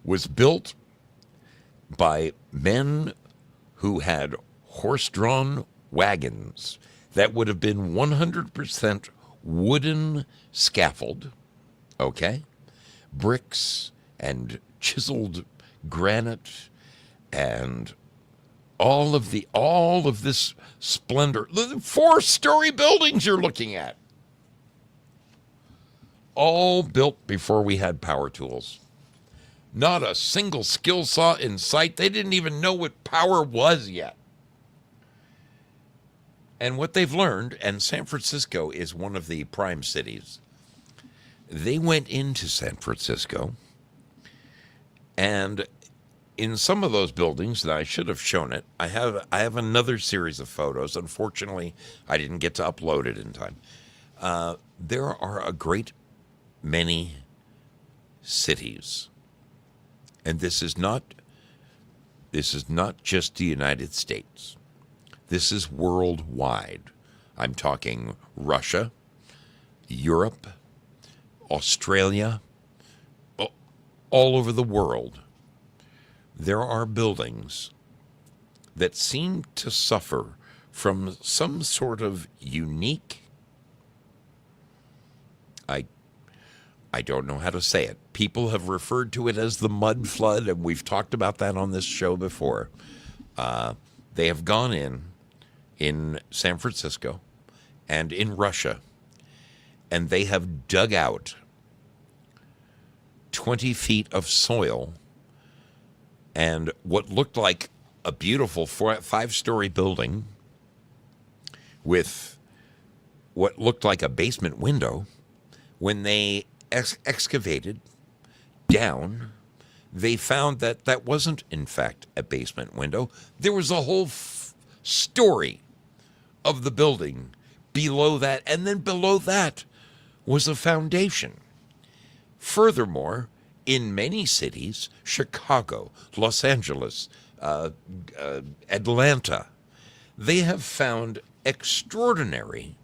was built by men who had horse-drawn wagons that would have been 100% wooden scaffold, okay? Bricks and chiseled granite and all of this splendor. The 4-story buildings you're looking at. All built before we had power tools. Not a single skill saw in sight. They didn't even know what power was yet. And what they've learned, and San Francisco is one of the prime cities, they went into San Francisco, and in some of those buildings, and I should have shown it, I have another series of photos. Unfortunately, I didn't get to upload it in time. There are a great many cities. And this is not just the United States. This is worldwide. I'm talking Russia, Europe, Australia, all over the world. There are buildings that seem to suffer from some sort of unique, I don't know how to say it. People have referred to it as the mud flood, and we've talked about that on this show before. They have gone in San Francisco and in Russia, and they have dug out 20 feet of soil, and what looked like a beautiful 5-story building with what looked like a basement window. When they excavated down, they found that that wasn't, in fact, a basement window. There was a whole story of the building below that, and then below that was a foundation. Furthermore, in many cities, Chicago, Los Angeles, Atlanta, they have found extraordinary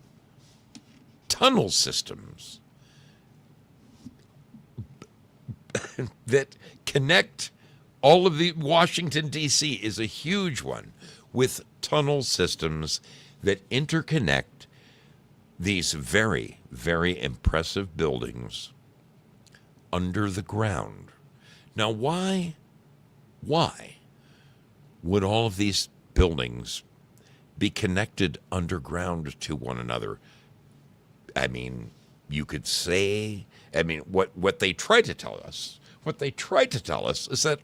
tunnel systems that connect all of the... Washington, D.C. is a huge one with tunnel systems that interconnect these very, very impressive buildings under the ground. Now, why Why would all of these buildings be connected underground to one another? I mean, you could say, what they tried to tell us, is that,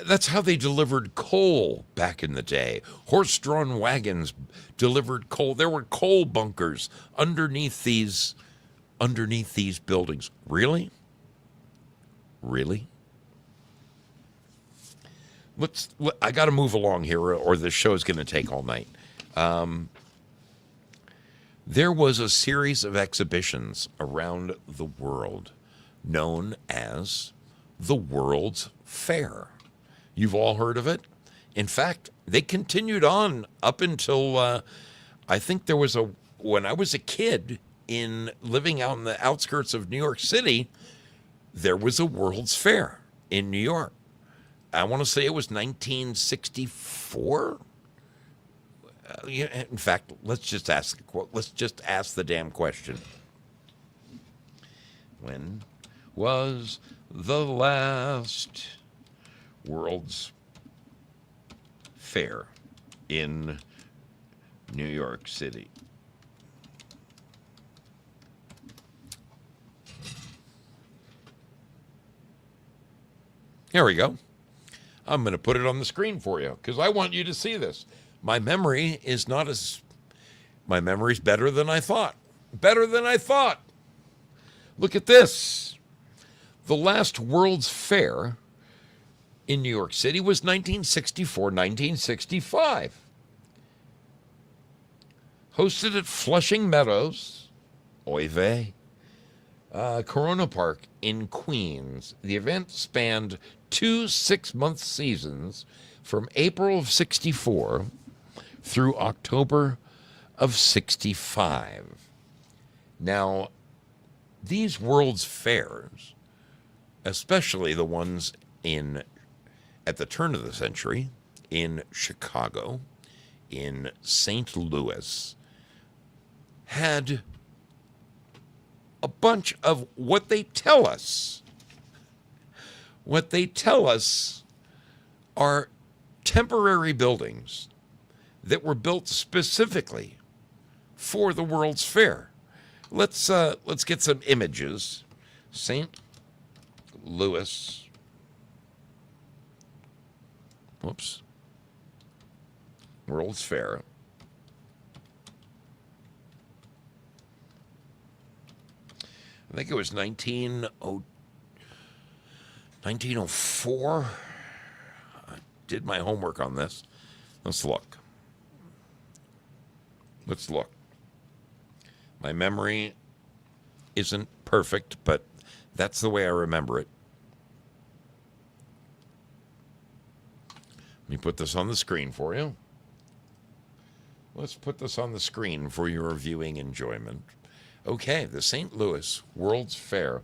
that's how they delivered coal back in the day. Horse-drawn wagons delivered coal. There were coal bunkers underneath these buildings. Really? Really? I got to move along here, or this show is going to take all night. There was a series of exhibitions around the world known as the World's Fair. You've all heard of it. In fact, they continued on up until I think there was when I was a kid living out in the outskirts of New York City, there was a World's Fair in New York. I want to say it was 1964. In fact, let's just ask the damn question. When was the last World's Fair in New York City? Here we go. I'm going to put it on the screen for you because I want you to see this. My memory is better than I thought. Look at this. The last World's Fair in New York City was 1964, 1965. Hosted at Flushing Meadows, oy vey, Corona Park in Queens. The event spanned 2 6-month seasons from April of 64 through October of 65. Now, these World's Fairs, especially the ones at the turn of the century in Chicago, in St. Louis, had a bunch of what they tell us are temporary buildings that were built specifically for the World's Fair. Let's get some images. St. Louis. World's Fair. I think it was 1904. I did my homework on this. Let's look. My memory isn't perfect, but that's the way I remember it. Let me put this on the screen for you. Let's put this on the screen for your viewing enjoyment. Okay, the St. Louis World's Fair.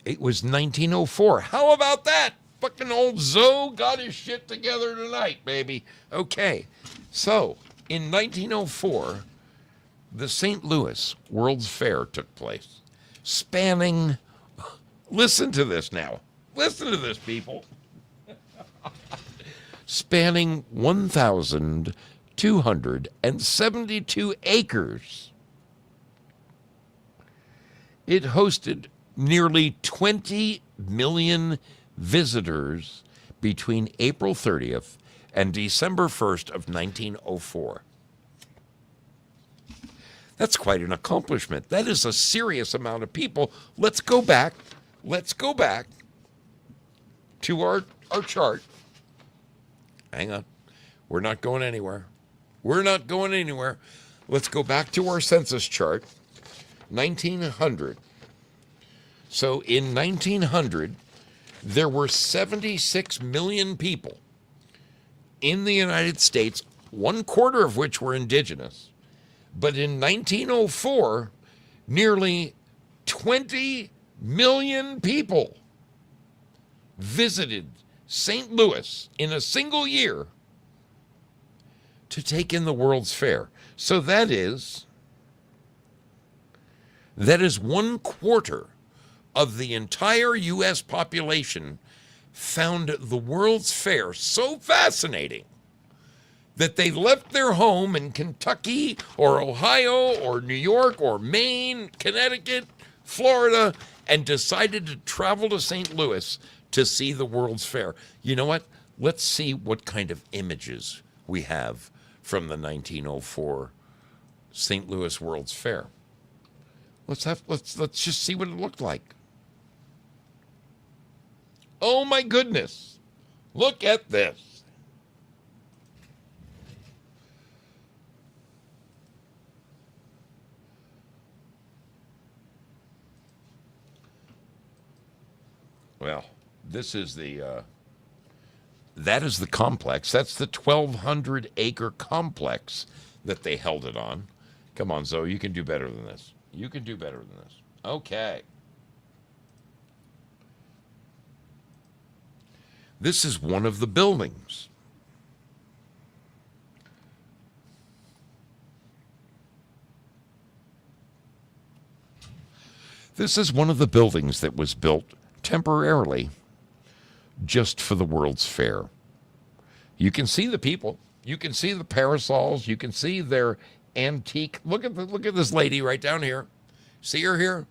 It was 1904. How about that? Fucking old Zoe got his shit together tonight, baby. Okay, so in 1904, the St. Louis World's Fair took place, spanning, listen to this now. Listen to this, people. Spanning 1,272 acres. It hosted nearly 20 million visitors between April 30th and December 1st of 1904. That's quite an accomplishment. That is a serious amount of people. Let's go back to our chart. Hang on. We're not going anywhere. Let's go back to our census chart. 1900. So in 1900, there were 76 million people in the United States, 1/4 of which were indigenous. But in 1904, nearly 20 million people visited St. Louis in a single year to take in the World's Fair. So that is 1/4 of the entire U.S. population found the World's Fair so fascinating that they left their home in Kentucky or Ohio or New York or Maine, Connecticut, Florida, and decided to travel to St. Louis to see the World's Fair. You know what? Let's see what kind of images we have from the 1904 St. Louis World's Fair. Let's just see what it looked like. Oh my goodness. Look at this. Well, this is that is the complex. That's the 1,200 acre complex that they held it on. Come on, Zoe, you can do better than this. You can do better than this. Okay. This is one of the buildings. This is one of the buildings that was built temporarily just for the World's Fair. You can see the people. You can see the parasols. You can see their antique. Look at this lady right down here. See her here?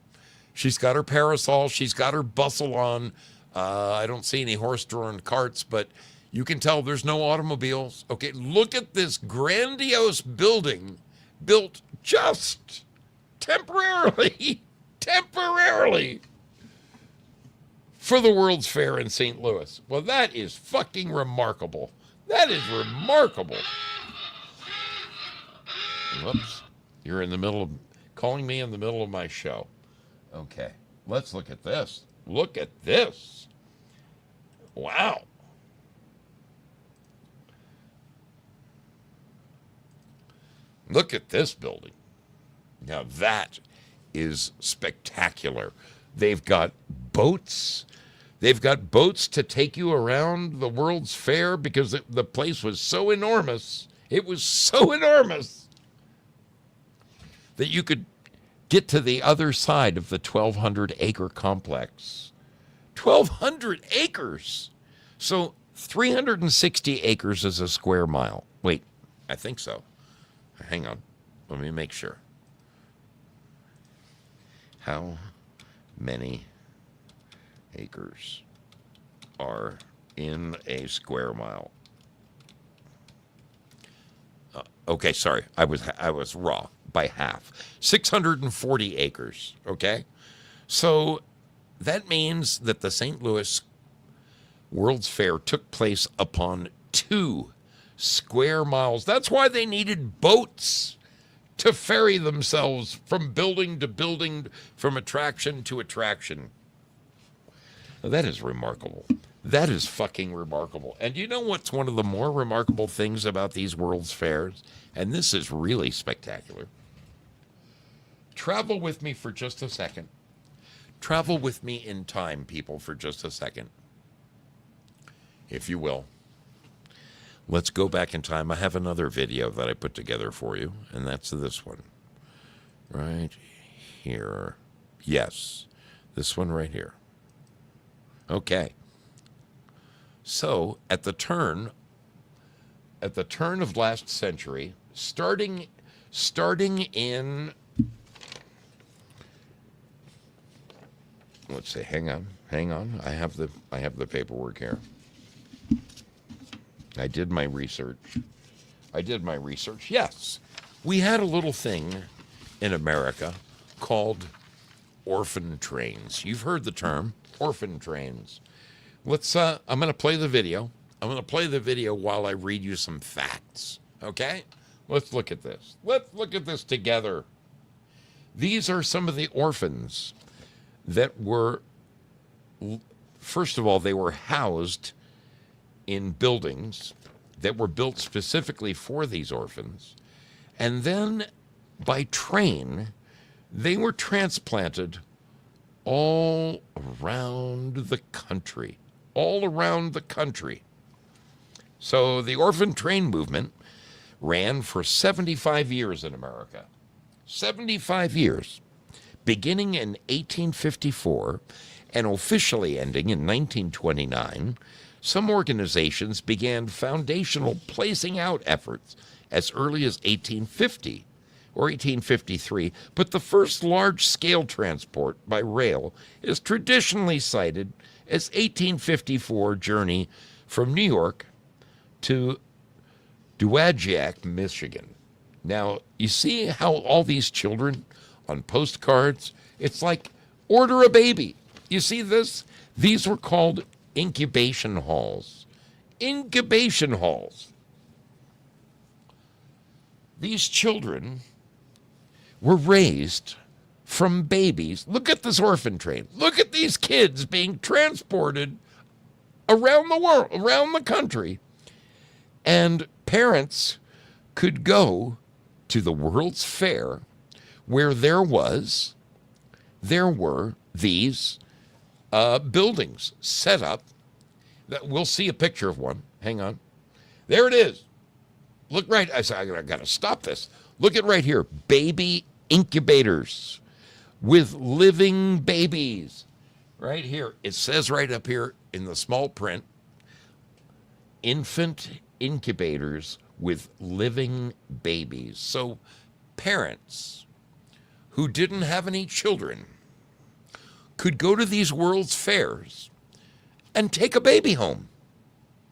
She's got her parasol. She's got her bustle on. I don't see any horse-drawn carts, but you can tell there's no automobiles. Okay, look at this grandiose building built just temporarily for the World's Fair in St. Louis. Well, that is fucking remarkable. That is remarkable. Whoops. You're in the middle of calling me in the middle of my show. Okay, let's look at this. Look at this. Wow. Look at this building. Now that is spectacular. They've got boats. They've got boats to take you around the World's Fair because the place was so enormous. It was so enormous that you could get to the other side of the 1,200 acre complex. 1,200 acres. So 360 acres is a square mile. Wait, I think so. Hang on. Let me make sure. How many acres are in a square mile? Okay, sorry. I was wrong by half. 640 acres, okay? So that means that the St. Louis World's Fair took place upon 2 square miles. That's why they needed boats to ferry themselves from building to building, from attraction to attraction. Now, that is remarkable. That is fucking remarkable. And you know what's one of the more remarkable things about these World's Fairs? And this is really spectacular. Travel with me for just a second. Travel with me in time, people, for just a second. If you will. Let's go back in time. I have another video that I put together for you, and that's this one. Right here. Yes, this one right here. Okay. So, at the turn of last century, starting in, let's see, hang on. I have the paperwork here. I did my research. Yes, we had a little thing in America called orphan trains. You've heard the term, orphan trains. Let's, I'm going to play the video. I'm going to play the video while I read you some facts, okay? Let's look at this. Let's look at this together. These are some of the orphans that were, first of all, they were housed in buildings that were built specifically for these orphans. And then by train, they were transplanted all around the country. So the orphan train movement ran for 75 years in America. 75 years. beginning in 1854 and officially ending in 1929, some organizations began foundational placing out efforts as early as 1850 or 1853, but the first large-scale transport by rail is traditionally cited as 1854 journey from New York to Dowagiac, Michigan. Now, you see how all these children on postcards, it's like order a baby. You see this? These were called incubation halls. Incubation halls. These children were raised from babies. Look at this orphan train. Look at these kids being transported around the world, around the country. And parents could go to the World's Fair where there were these buildings set up. We'll see a picture of one. Hang on. There it is. Look right. I got to stop this. Look at right here. Baby incubators with living babies. Right here. It says right up here in the small print, infant incubators with living babies. So parents who didn't have any children could go to these World's Fairs and take a baby home.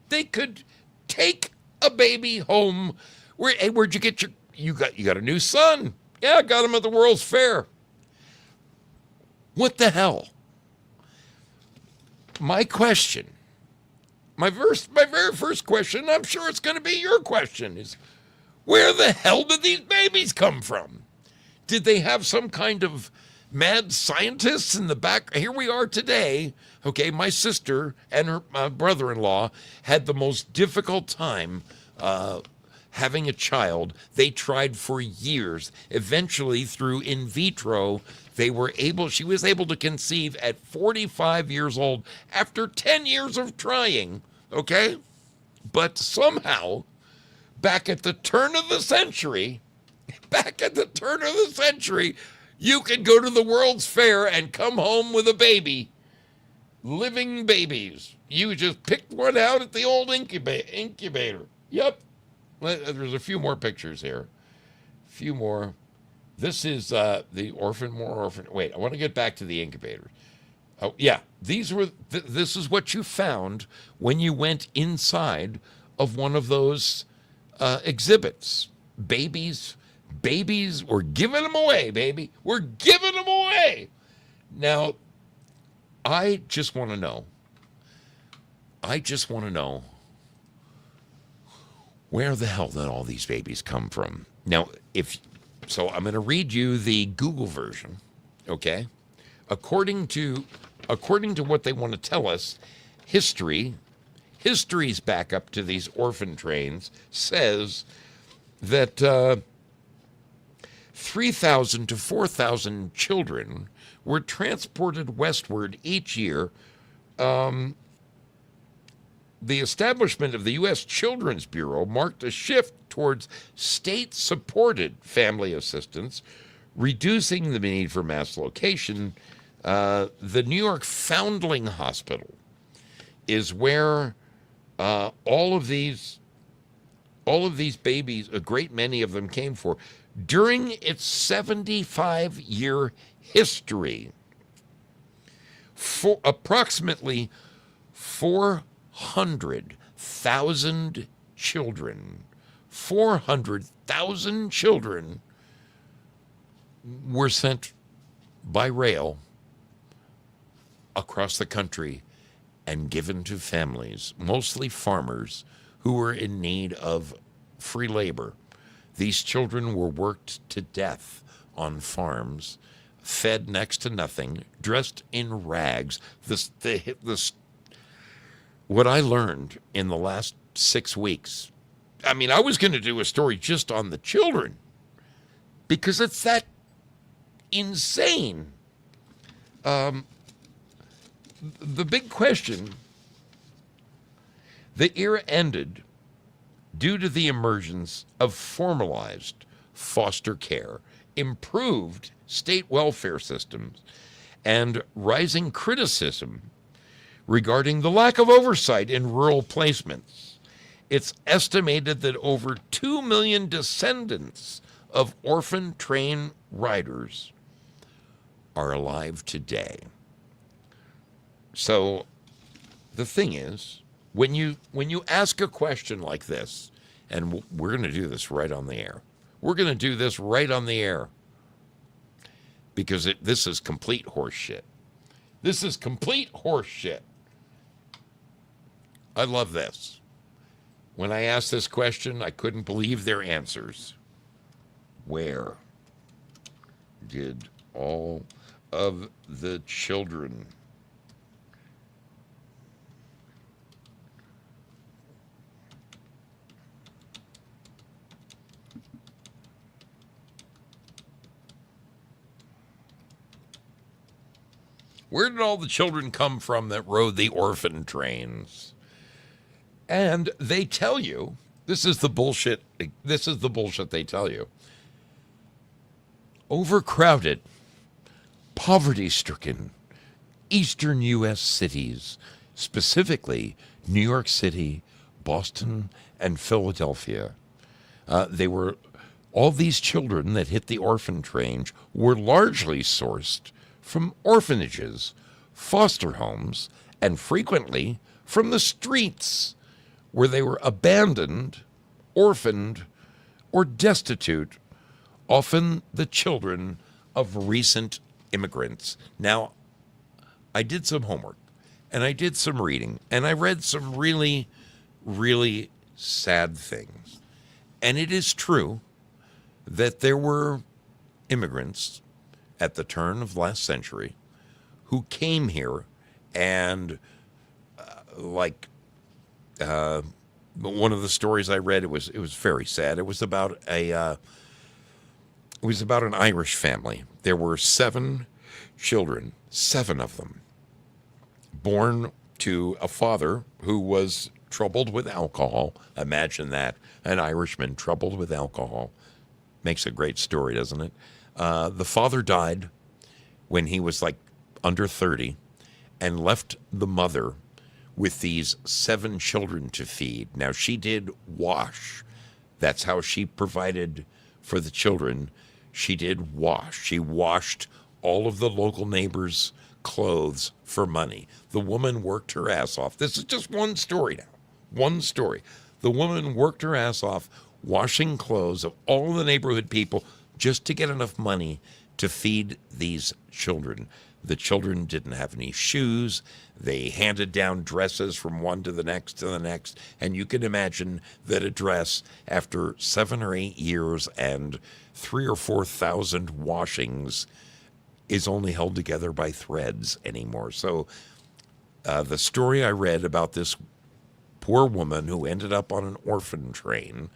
They could take a baby home. Hey, where'd you get you got a new son? Yeah, I got him at the World's Fair. What the hell? My question, my very first question, I'm sure it's going to be your question, is where the hell did these babies come from? Did they have some kind of mad scientists in the back? Here we are today. Okay, my sister and her brother-in-law had the most difficult time having a child. They tried for years. Eventually, through in vitro, she was able to conceive at 45 years old after 10 years of trying, okay? But somehow, back at the turn of the century, you could go to the World's Fair and come home with a baby. Living babies. You just picked one out at the old incubator. Yep. There's a few more pictures here. A few more. This is the orphan. Wait, I want to get back to the incubators. Oh, yeah. This is what you found when you went inside of one of those exhibits. Babies, we're giving them away, baby. We're giving them away. Now, I just want to know where the hell did all these babies come from? Now, so I'm going to read you the Google version, okay? According to what they want to tell us, history's back up to these orphan trains says that 3,000 to 4,000 children were transported westward each year. The establishment of the U.S. Children's Bureau marked a shift towards state-supported family assistance, reducing the need for mass location. The New York Foundling Hospital is where all of these babies, a great many of them, came for. During its 75-year history, for approximately 400,000 children were sent by rail across the country and given to families, mostly farmers, who were in need of free labor. These children were worked to death on farms, fed next to nothing, dressed in rags. What I learned in the last 6 weeks, I mean, I was going to do a story just on the children because it's that insane. The big question, the era ended due to the emergence of formalized foster care improved state welfare systems and rising criticism regarding the lack of oversight in rural placements. It's estimated that over 2 million descendants of orphan train riders are alive today. So the thing is, when you ask a question like this, and we're going to do this right on the air. We're going to do this right on the air because this is complete horse shit. This is complete horse shit. I love this. When I asked this question, I couldn't believe their answers. Where did all of the children come from that rode the orphan trains? And they tell you, this is the bullshit they tell you. Overcrowded, poverty-stricken eastern U.S. cities, specifically New York City, Boston, and Philadelphia. All these children that hit the orphan train were largely sourced from orphanages, foster homes, and frequently from the streets, where they were abandoned, orphaned, or destitute, often the children of recent immigrants. Now, I did some homework, and I did some reading, and I read some really, really sad things. And it is true that there were immigrants at the turn of last century who came here and one of the stories I read, it was very sad. It was about an Irish family. There were 7 children, 7 of them, born to a father who was troubled with alcohol. Imagine that, an Irishman troubled with alcohol. Makes a great story, doesn't it? The father died when he was under 30 and left the mother with these 7 children to feed. Now, she did wash. That's how she provided for the children. She did wash. She washed all of the local neighbors' clothes for money. The woman worked her ass off. This is just one story now. One story. The woman worked her ass off washing clothes of all the neighborhood people just to get enough money to feed these children. The children didn't have any shoes. They handed down dresses from one to the next, and you can imagine that a dress, after 7 or 8 years and 3,000 or 4,000 washings, is only held together by threads anymore. So the story I read about this poor woman who ended up on an orphan train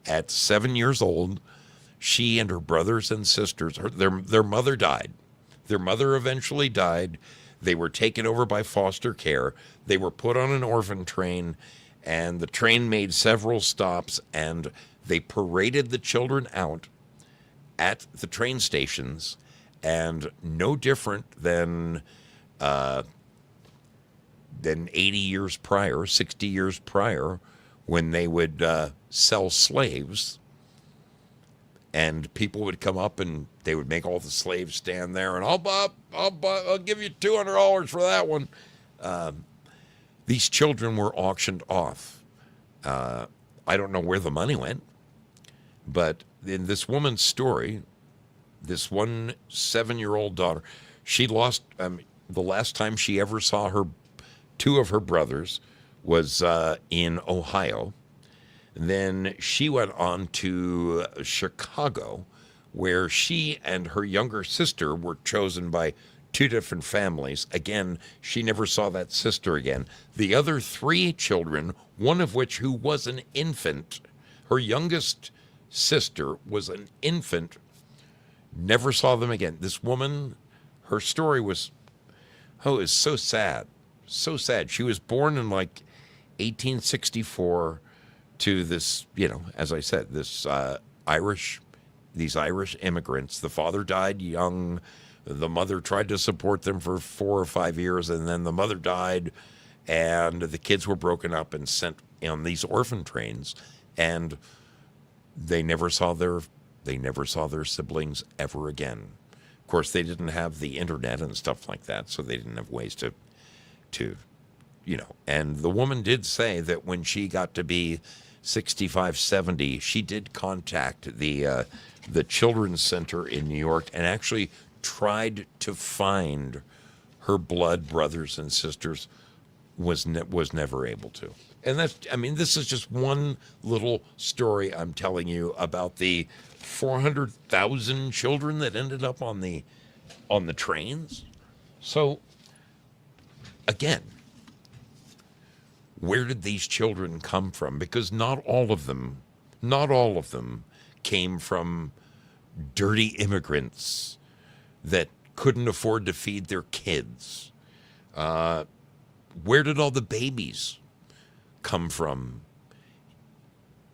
at 7 years old, she and her brothers and sisters, their mother died. Their mother eventually died. They were taken over by foster care. They were put on an orphan train, and the train made several stops, and they paraded the children out at the train stations, and no different than 80 years prior, 60 years prior, when they would sell slaves. And people would come up and they would make all the slaves stand there, and I'll give you $200 for that one. These children were auctioned off. I don't know where the money went, but in this woman's story, this one 7-year-old daughter, she lost. The last time she ever saw 2 of her brothers was in Ohio. Then she went on to Chicago, where she and her younger sister were chosen by 2 different families. Again, she never saw that sister again. The other 3 children, one of which who was an infant, her youngest sister was an infant, never saw them again. This woman, her story is so sad. So sad. She was born in 1864 to this, as I said, this Irish these Irish immigrants. The father died young. The mother tried to support them for 4 or 5 years, and then the mother died, and the kids were broken up and sent on these orphan trains, and they never saw their siblings ever again. Of course, they didn't have the internet and stuff like that, so they didn't have ways to And the woman did say that when she got to be 65, 70, she did contact the Children's Center in New York and actually tried to find her blood brothers and sisters, was never able to. And this is just one little story I'm telling you about the 400,000 children that ended up on the trains. So again, where did these children come from? Because not all of them came from dirty immigrants that couldn't afford to feed their kids. Where did all the babies come from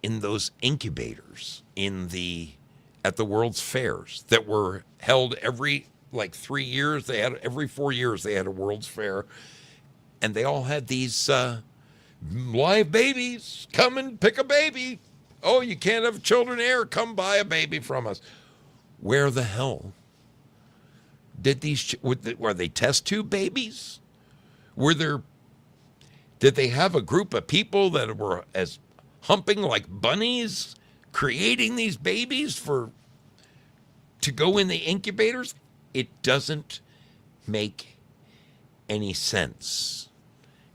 in those incubators at the World's Fairs that were held every 3 years? Every 4 years they had a World's Fair, and they all had these live babies. Come and pick a baby. Oh, you can't have children here. Come buy a baby from us. Where the hell did were they test tube babies? Did they have a group of people that were as humping like bunnies, creating these babies to go in the incubators? It doesn't make any sense.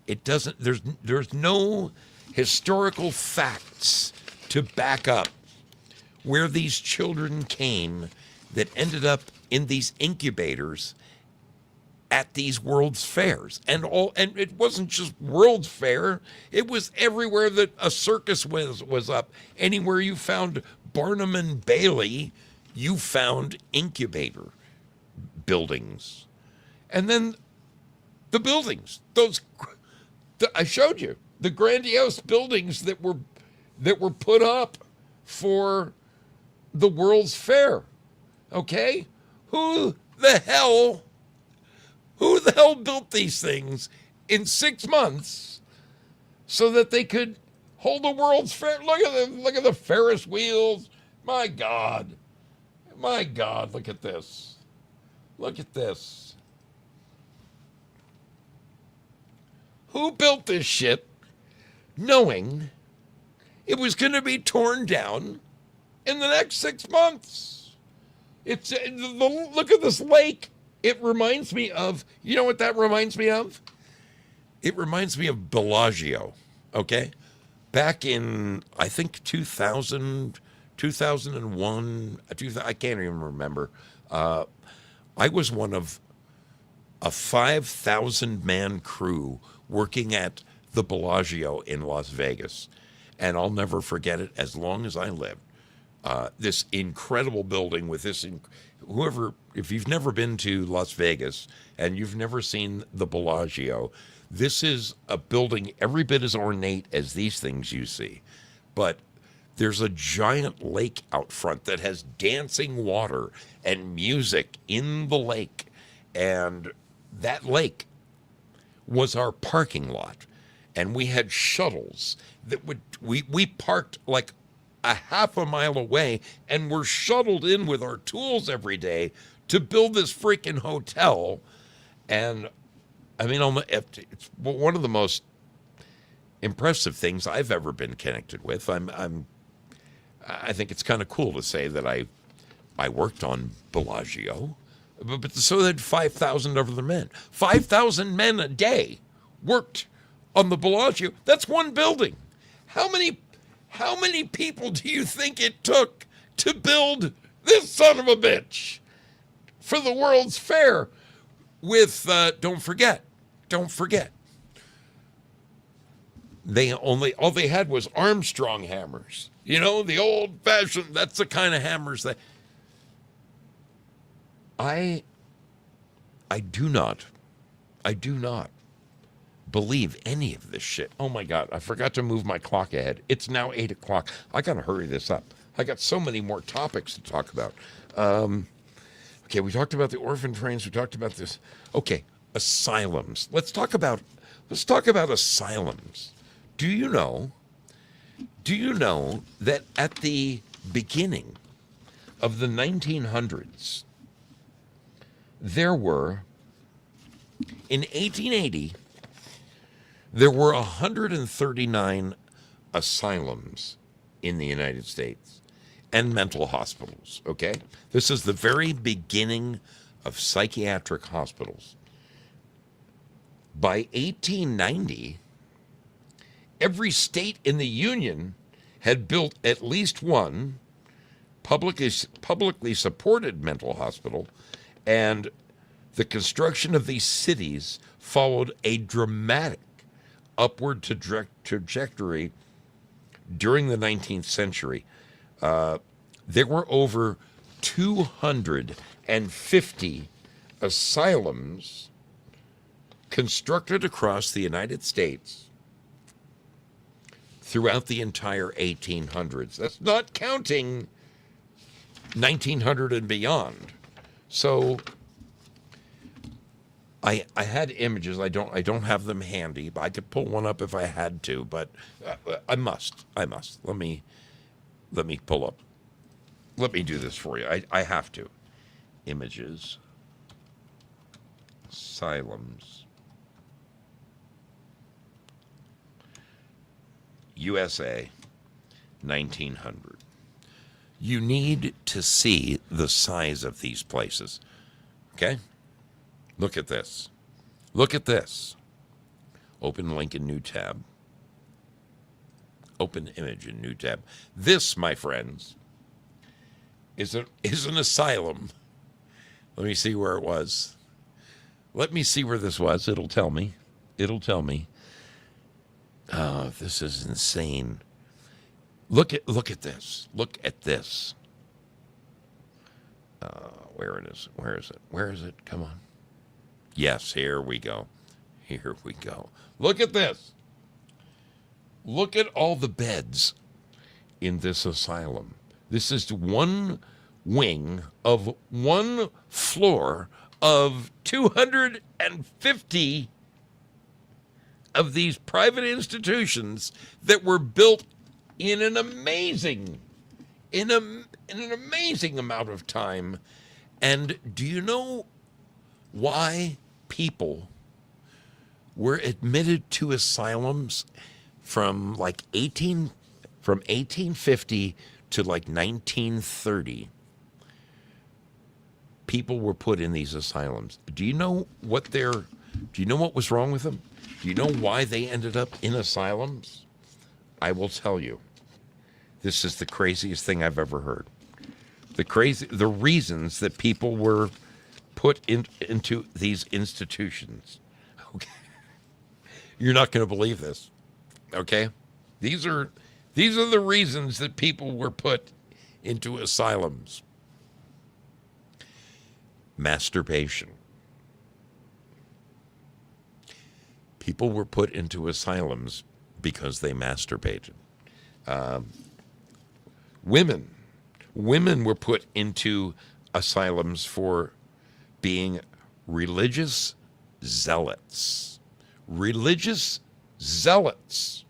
It doesn't. There's no historical facts to back up where these children came that ended up in these incubators at these World's Fairs. And it wasn't just World's Fair, it was everywhere that a circus was up. Anywhere you found Barnum and Bailey, you found incubator buildings. And then the buildings, I showed you, the grandiose buildings that were put up for the World's Fair. Okay? Who the hell built these things in 6 months so that they could hold a World's Fair? Look at the Ferris wheels. My God, look at this. Look at this. Who built this shit knowing it was going to be torn down in the next 6 months? Look at this lake. It reminds me of, you know what that reminds me of? It reminds me of Bellagio, okay? Back in, I think, 2000, 2001, I can't even remember. I was one of a 5,000-man crew working at the Bellagio in Las Vegas. And I'll never forget it as long as I live. This incredible building with this, if you've never been to Las Vegas and you've never seen the Bellagio, this is a building every bit as ornate as these things you see. But there's a giant lake out front that has dancing water and music in the lake. And that lake was our parking lot. And we had shuttles that we parked like a half a mile away and were shuttled in with our tools every day to build this freaking hotel. And I mean, it's one of the most impressive things I've ever been connected with. I think it's kind of cool to say that I worked on Bellagio, but so did 5,000 other men. 5,000 men a day worked on the Bellagio. That's one building. How many people do you think it took to build this son of a bitch for the World's Fair? With don't forget, all they had was Armstrong hammers. You know, the old-fashioned. That's the kind of hammers that I do not believe any of this shit. Oh my God, I forgot to move my clock ahead. It's now 8 o'clock. I gotta hurry this up. I got so many more topics to talk about. Okay, we talked about the orphan trains. We talked about this. Okay, asylums. Let's talk about asylums. Do you know that at the beginning of the 1900s, there were, in 1880, there were 139 asylums in the United States and mental hospitals, okay? This is the very beginning of psychiatric hospitals. By 1890, every state in the Union had built at least one publicly supported mental hospital, and the construction of these cities followed a dramatic upward trajectory during the 19th century. There were over 250 asylums constructed across the United States throughout the entire 1800s. That's not counting 1900 and beyond. So I had images. I don't have them handy, but I could pull one up if I had to. But I must. Let me pull up. Let me do this for you. I have to. Images. Asylums. USA, 1900. You need to see the size of these places. Okay? Look at this. Look at this. Open link in new tab. Open image in new tab. This, my friends, is an asylum. Let me see where it was. Let me see where this was. It'll tell me. Oh, this is insane. Look at this. Look at this. Where is it? Come on. Yes, here we go. Look at this. Look at all the beds in this asylum. This is one wing of one floor of 250 of these private institutions that were built in an amazing amount of time. And do you know why people were admitted to asylums from 1850 to 1930? People were put in these asylums. Do you know what was wrong with them? Do you know why they ended up in asylums? I will tell you. This is the craziest thing I've ever heard. The reasons that people were put into these institutions. Okay. You're not going to believe this. Okay? These are the reasons that people were put into asylums. Masturbation. People were put into asylums because they masturbated. Women were put into asylums for being religious zealots. Religious zealots.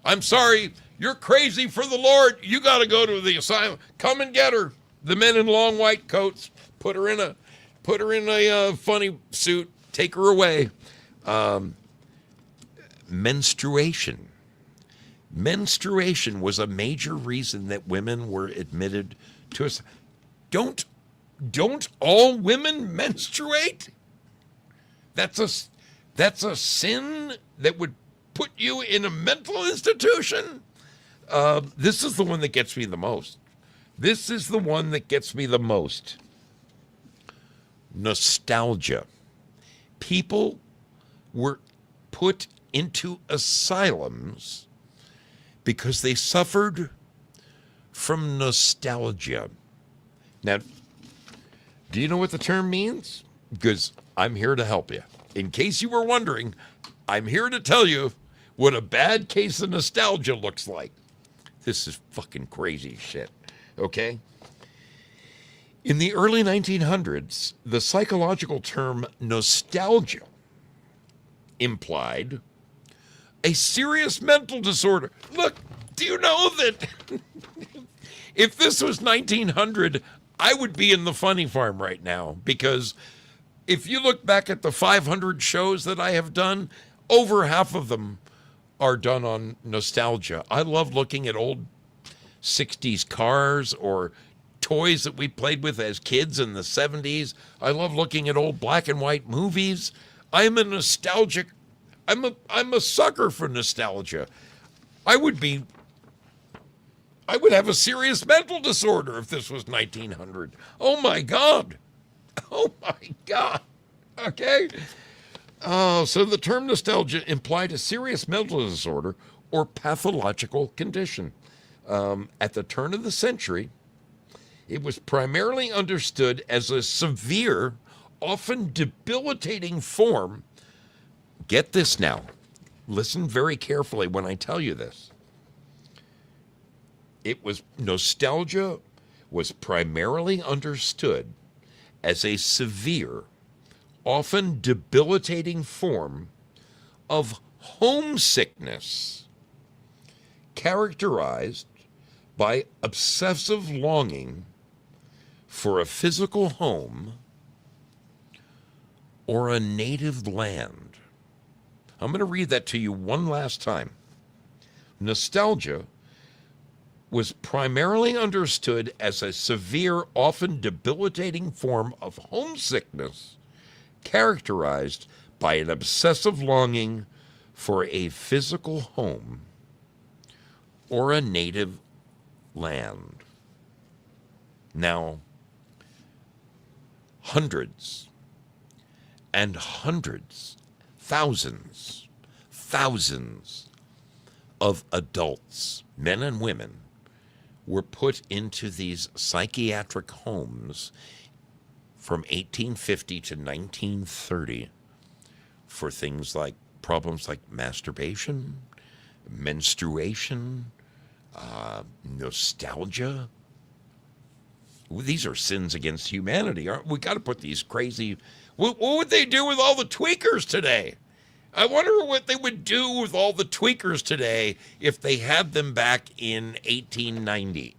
I'm sorry, you're crazy for the Lord. You got to go to the asylum. Come and get her. The men in long white coats put her in a funny suit. Take her away. Menstruation. Menstruation was a major reason that women were admitted to us. Don't all women menstruate? That's a sin that would put you in a mental institution. This is the one that gets me the most. Nostalgia. People were put into asylums because they suffered from nostalgia. Now, do you know what the term means? Because I'm here to help you. In case you were wondering, I'm here to tell you what a bad case of nostalgia looks like. This is fucking crazy shit. okay? In the early 1900s, the psychological term nostalgia implied a serious mental disorder. Look, do you know that if this was 1900, I would be in the funny farm right now? Because if you look back at the 500 shows that I have done, over half of them are done on nostalgia. I love looking at old 60s cars or toys that we played with as kids in the 70s. I love looking at old black and white movies. I'm a nostalgic, I'm a sucker for nostalgia. I would have a serious mental disorder if this was 1900. Oh my God. Oh my God. Okay. So the term nostalgia implied a serious mental disorder or pathological condition. At the turn of the century, it was primarily understood as a severe, often debilitating form. Get this now. Listen very carefully when I tell you this. Nostalgia was primarily understood as a severe, often debilitating form of homesickness, characterized by obsessive longing for a physical home or a native land. I'm going to read that to you one last time. Nostalgia was primarily understood as a severe, often debilitating form of homesickness characterized by an obsessive longing for a physical home or a native land. Now, hundreds and hundreds, thousands of adults, men and women, were put into these psychiatric homes from 1850 to 1930 for things like problems like masturbation, menstruation, nostalgia. These are sins against humanity. We got to put these crazy. What would they do with all the tweakers today? I wonder what they would do with all the tweakers today if they had them back in 1890.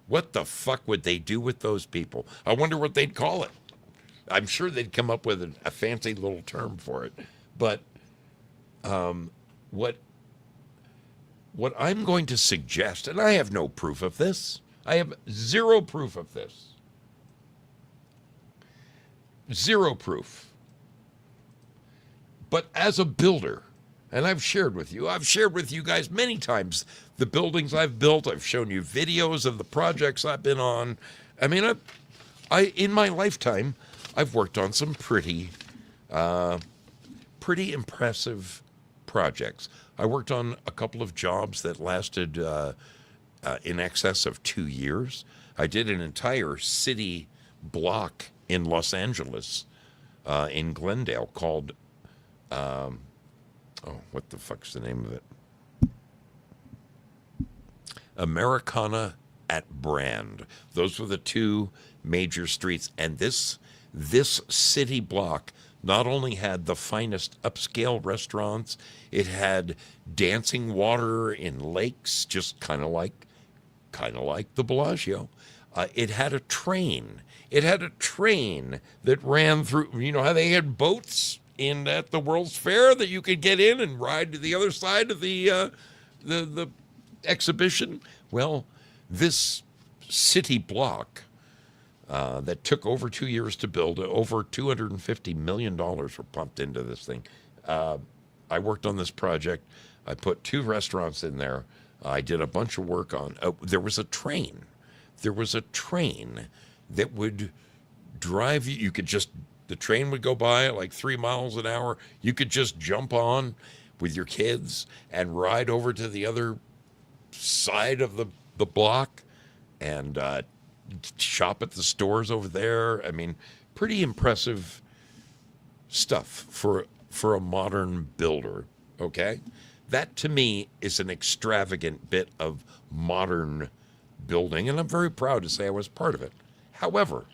What the fuck would they do with those people? I wonder what they'd call it. I'm sure they'd come up with a fancy little term for it. But what I'm going to suggest, and I have no proof of this, I have zero proof of this. Zero proof. But as a builder, and I've shared with you guys many times the buildings I've built. I've shown you videos of the projects I've been on. I mean, in my lifetime, I've worked on some pretty impressive projects. I worked on a couple of jobs that lasted in excess of 2 years. I did an entire city block in Los Angeles, in Glendale, called what the fuck's the name of it? Americana at Brand. Those were the two major streets. And this city block not only had the finest upscale restaurants, it had dancing water in lakes, just kind of like the Bellagio. It had a train. It had a train that ran through. You know how they had boats at the World's Fair that you could get in and ride to the other side of the exhibition? Well, this city block that took over 2 years to build, over $250 million were pumped into this thing. I worked on this project. I put 2 restaurants in there. I did a bunch of work on. There was a train. There was a train that would drive you. The train would go by at like 3 miles an hour. You could just jump on with your kids and ride over to the other side of the block and shop at the stores over there. I mean, pretty impressive stuff for a modern builder, okay? That, to me, is an extravagant bit of modern building, and I'm very proud to say I was part of it. However,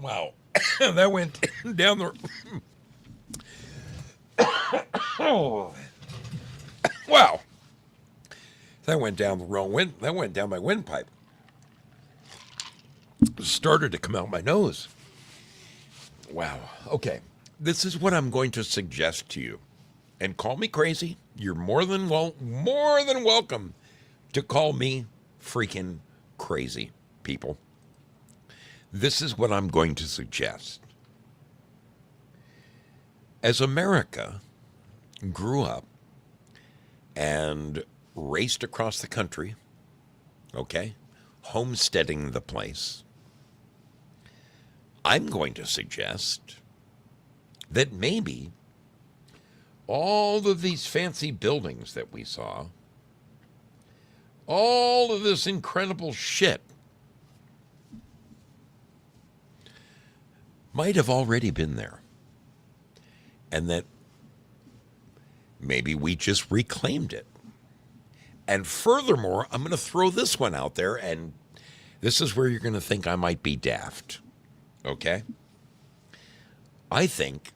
wow, that went down the. Oh, wow, that went down the wrong wind. That went down my windpipe. Started to come out my nose. Wow. Okay, this is what I'm going to suggest to you, and call me crazy. You're more than welcome to call me freaking crazy, people. This is what I'm going to suggest. As America grew up and raced across the country, okay, homesteading the place, I'm going to suggest that maybe all of these fancy buildings that we saw, all of this incredible shit, might have already been there. And that maybe we just reclaimed it. And furthermore, I'm going to throw this one out there, and this is where you're going to think I might be daft. Okay? I think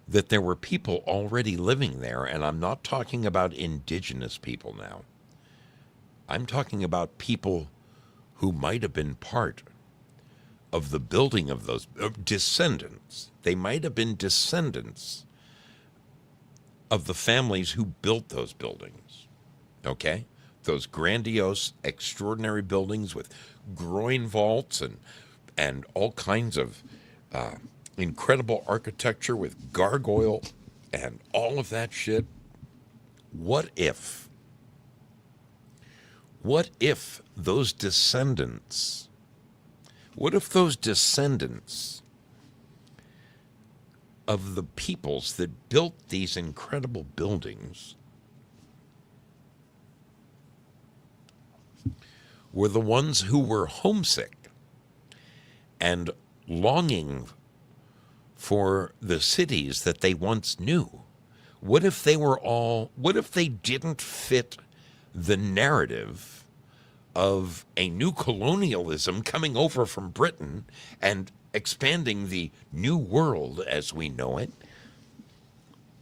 that there were people already living there, and I'm not talking about indigenous people now. I'm talking about people who might have been part of the building of those descendants. They might have been descendants of the families who built those buildings. Okay? Those grandiose, extraordinary buildings with groin vaults and all kinds of incredible architecture with gargoyle and all of that shit. What if those descendants of the peoples that built these incredible buildings were the ones who were homesick and longing for the cities that they once knew? What if they didn't fit the narrative of a new colonialism coming over from Britain and expanding the new world as we know it?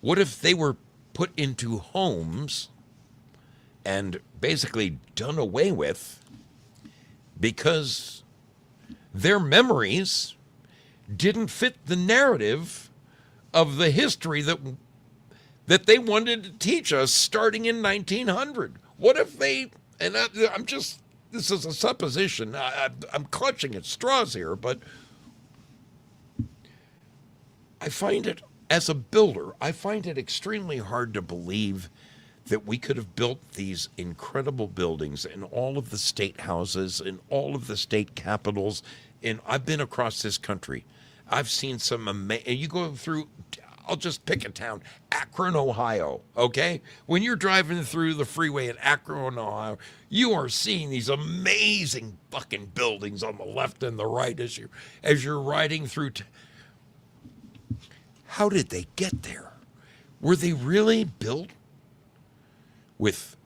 What if they were put into homes and basically done away with because their memories didn't fit the narrative of the history that they wanted to teach us starting in 1900? What if they, and this is a supposition, I'm clutching at straws here, but I find it, as a builder, I find it extremely hard to believe that we could have built these incredible buildings in all of the state houses, in all of the state capitals. And I've been across this country. I've seen some amazing, you go through, I'll just pick a town, Akron, Ohio, okay? When you're driving through the freeway in Akron, Ohio, you are seeing these amazing fucking buildings on the left and the right as you're riding through. How did they get there? Were they really built with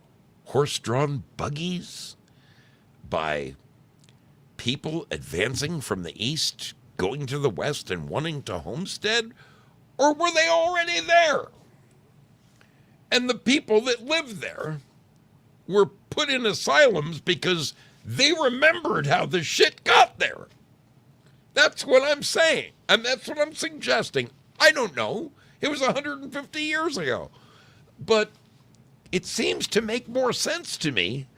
horse-drawn buggies by people advancing from the east, going to the west and wanting to homestead? Or were they already there? And the people that lived there were put in asylums because they remembered how the shit got there. That's what I'm saying. And that's what I'm suggesting. I don't know. It was 150 years ago. But it seems to make more sense to me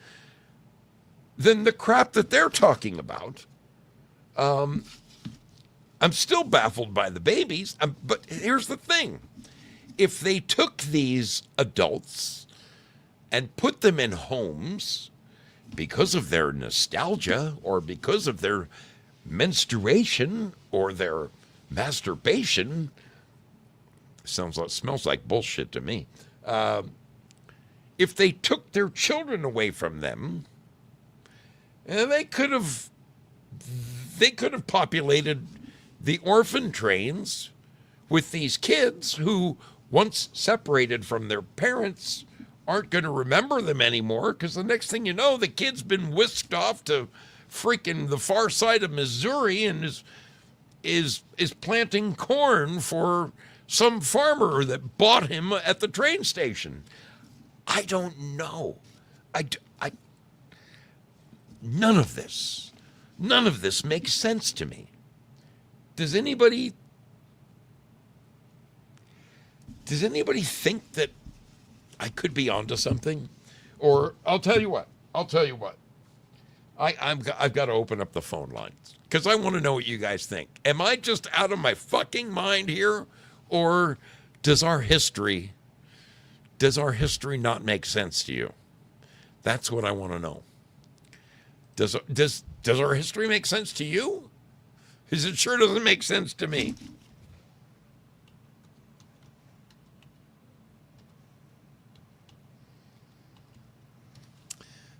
than the crap that they're talking about. I'm still baffled by the babies, but here's the thing. If they took these adults and put them in homes because of their nostalgia or because of their menstruation or their masturbation, smells like bullshit to me. If they took their children away from them, they could have populated the orphan trains with these kids who once separated from their parents, aren't going to remember them anymore, because the next thing you know, the kid's been whisked off to freaking the far side of Missouri and is planting corn for some farmer that bought him at the train station. I don't know. None of this makes sense to me. Does anybody think that I could be onto something? Or I'll tell you what. I've got to open up the phone lines because I want to know what you guys think. Am I just out of my fucking mind here, or does our history not make sense to you? That's what I want to know. Does our history make sense to you? Because it sure doesn't make sense to me.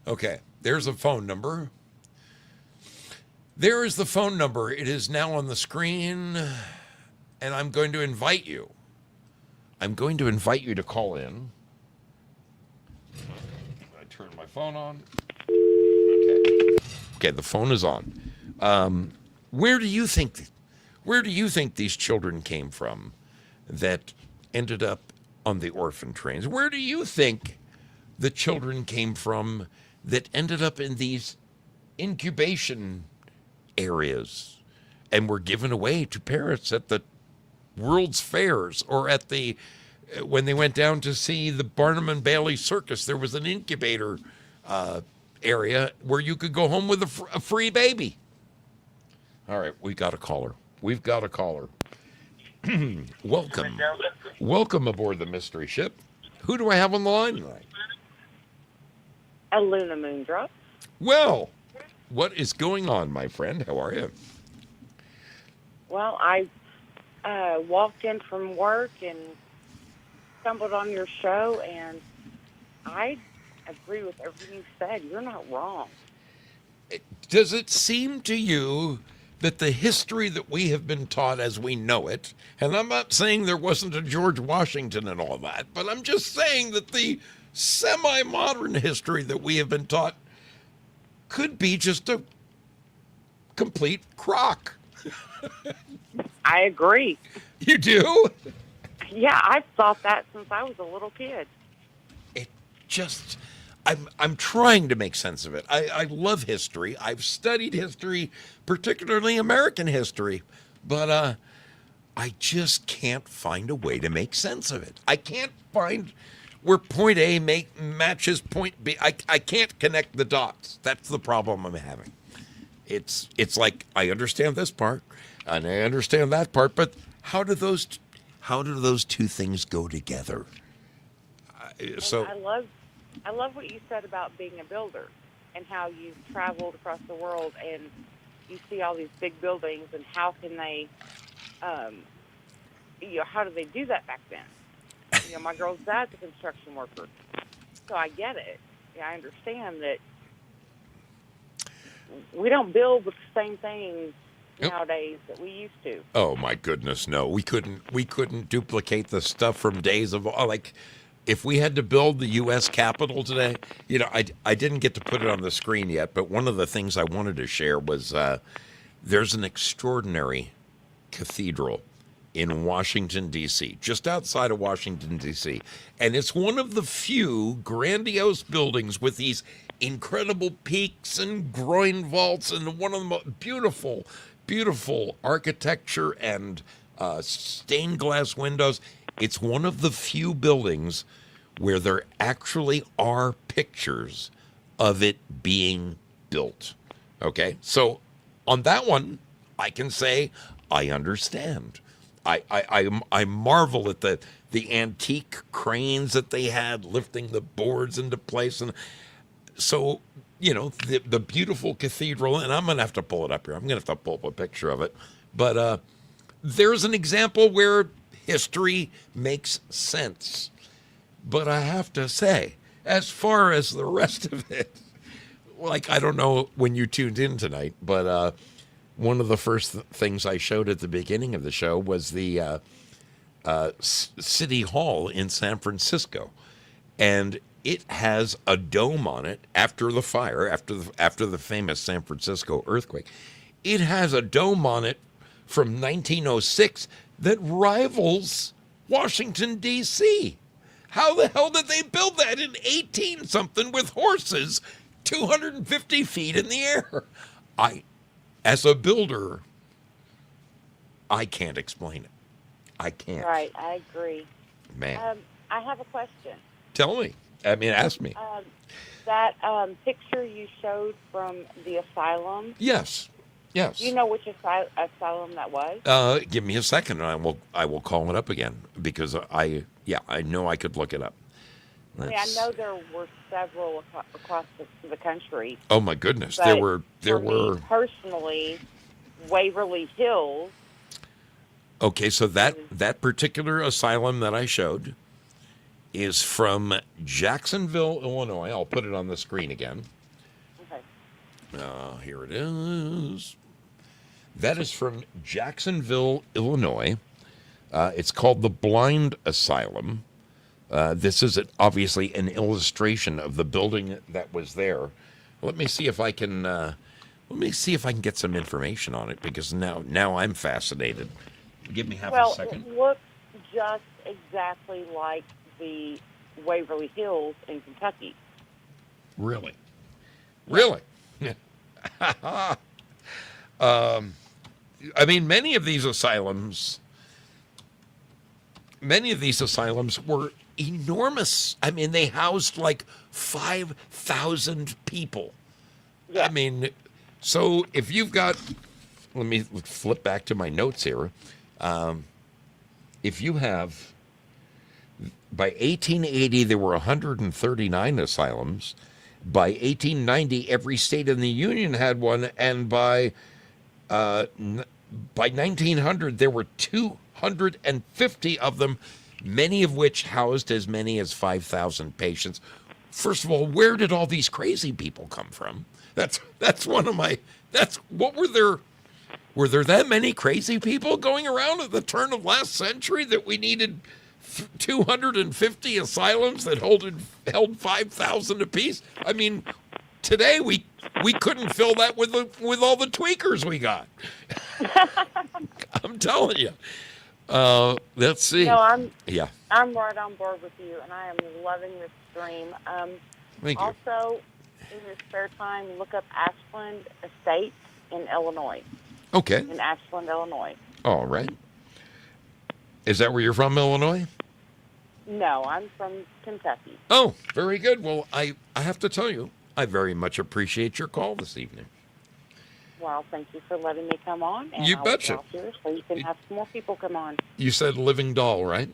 Okay, there's a phone number. There is the phone number. It is now on the screen, and I'm going to invite you. I'm going to invite you to call in. I turn my phone on. Okay, the phone is on. Where do you think these children came from that ended up on the orphan trains? Where do you think the children came from that ended up in these incubation areas and were given away to parents at the World's Fairs, or at when they went down to see the Barnum and Bailey Circus? There was an incubator area where you could go home with a free baby. All right, we got a caller. We've got a caller. Welcome aboard the mystery ship. Who do I have on the line tonight? A Luna Moondrop. Well, what is going on, my friend? How are you? Well, I walked in from work and stumbled on your show, and I agree with everything you said. You're not wrong. Does it seem to you that the history that we have been taught as we know it, and I'm not saying there wasn't a George Washington and all that, but I'm just saying that the semi-modern history that we have been taught could be just a complete crock? I agree. You do? Yeah, I've thought that since I was a little kid. It just, I'm trying to make sense of it. I love history. I've studied history, particularly American history, but I just can't find a way to make sense of it. I can't find where point A matches point B. I can't connect the dots. That's the problem I'm having. It's like I understand this part and I understand that part, but how do those two things go together? So I love what you said about being a builder and how you've traveled across the world and you see all these big buildings, and how can they, how do they do that back then? My girl's dad's a construction worker, so I get it. Yeah, I understand that we don't build with the same things nowadays that we used to. Oh my goodness, no. We couldn't duplicate the stuff from days of, like, if we had to build the U.S. Capitol today, I didn't get to put it on the screen yet, but one of the things I wanted to share was there's an extraordinary cathedral in Washington, D.C., just outside of Washington, D.C., and it's one of the few grandiose buildings with these incredible peaks and groin vaults and one of the most beautiful, beautiful architecture and stained glass windows. It's one of the few buildings where there actually are pictures of it being built. Okay, so on that one, I can say I understand. I marvel at the antique cranes that they had lifting the boards into place, and so the beautiful cathedral. And I'm gonna have to pull it up here. I'm gonna have to pull up a picture of it. But there's an example where history makes sense. But I have to say, as far as the rest of it, like, I don't know when you tuned in tonight, but one of the first things I showed at the beginning of the show was the City Hall in San Francisco, and it has a dome on it after the fire, after the famous San Francisco earthquake. It has a dome on it from 1906 that rivals Washington, D.C. How the hell did they build that in 18 something with horses 250 feet in the air? As a builder, I can't explain it. I can't. Right, I agree. Man. I have a question. Tell me. Ask me. That picture you showed from the asylum. Yes. Yes. Do you know which asylum that was? Give me a second, and I will call it up again because I know I could look it up. I mean, I know there were several across the country. Oh my goodness, but there were me personally, Waverly Hills. Okay, so that particular asylum that I showed is from Jacksonville, Illinois. I'll put it on the screen again. Okay. Here it is. That is from Jacksonville, Illinois. It's called the Blind Asylum. This is obviously an illustration of the building that was there. Let me see if I can. Get some information on it because now I'm fascinated. Give me half a second. It looks just exactly like the Waverly Hills in Kentucky. Really? Really? I mean, many of these asylums were enormous. I mean, they housed like 5,000 people. Yeah. I mean, so if you've got, let me flip back to my notes here. If you have, by 1880, there were 139 asylums. By 1890, every state in the Union had one. And by 1900, there were 250 of them, many of which housed as many as 5,000 patients. First of all, where did all these crazy people come from? That's one of my, were there that many crazy people going around at the turn of last century that we needed 250 asylums that held 5,000 apiece? I mean, today we couldn't fill that with all the tweakers we got. I'm telling you. Let's see. No, I'm right on board with you, and I am loving this stream. Thank you. Also, in your spare time, look up Ashland Estates in Illinois. Okay. In Ashland, Illinois. All right. Is that where you're from, Illinois? No, I'm from Kentucky. Oh, very good. Well, I have to tell you, I very much appreciate your call this evening. Well, thank you for letting me come on. And You I'll betcha. get off here so you can have some more people come on. You said Living Doll, right?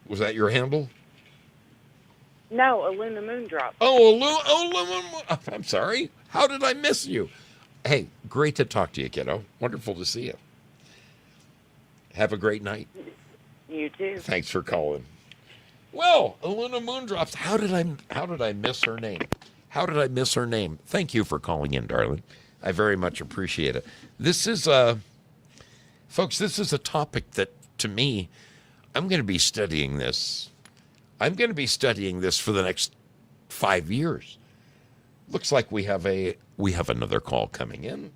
Was that your handle? No, a Luna Moondrop. I'm sorry. How did I miss you? Hey, great to talk to you, kiddo. Wonderful to see you. Have a great night. You too. Thanks for calling. Well, Luna Moondrops. How did I miss her name? How did I miss her name? Thank you for calling in, darling. I very much appreciate it. This is folks, this is a topic that, to me, I'm going to be studying this. I'm going to be studying this for the next 5 years. Looks like we have another call coming in.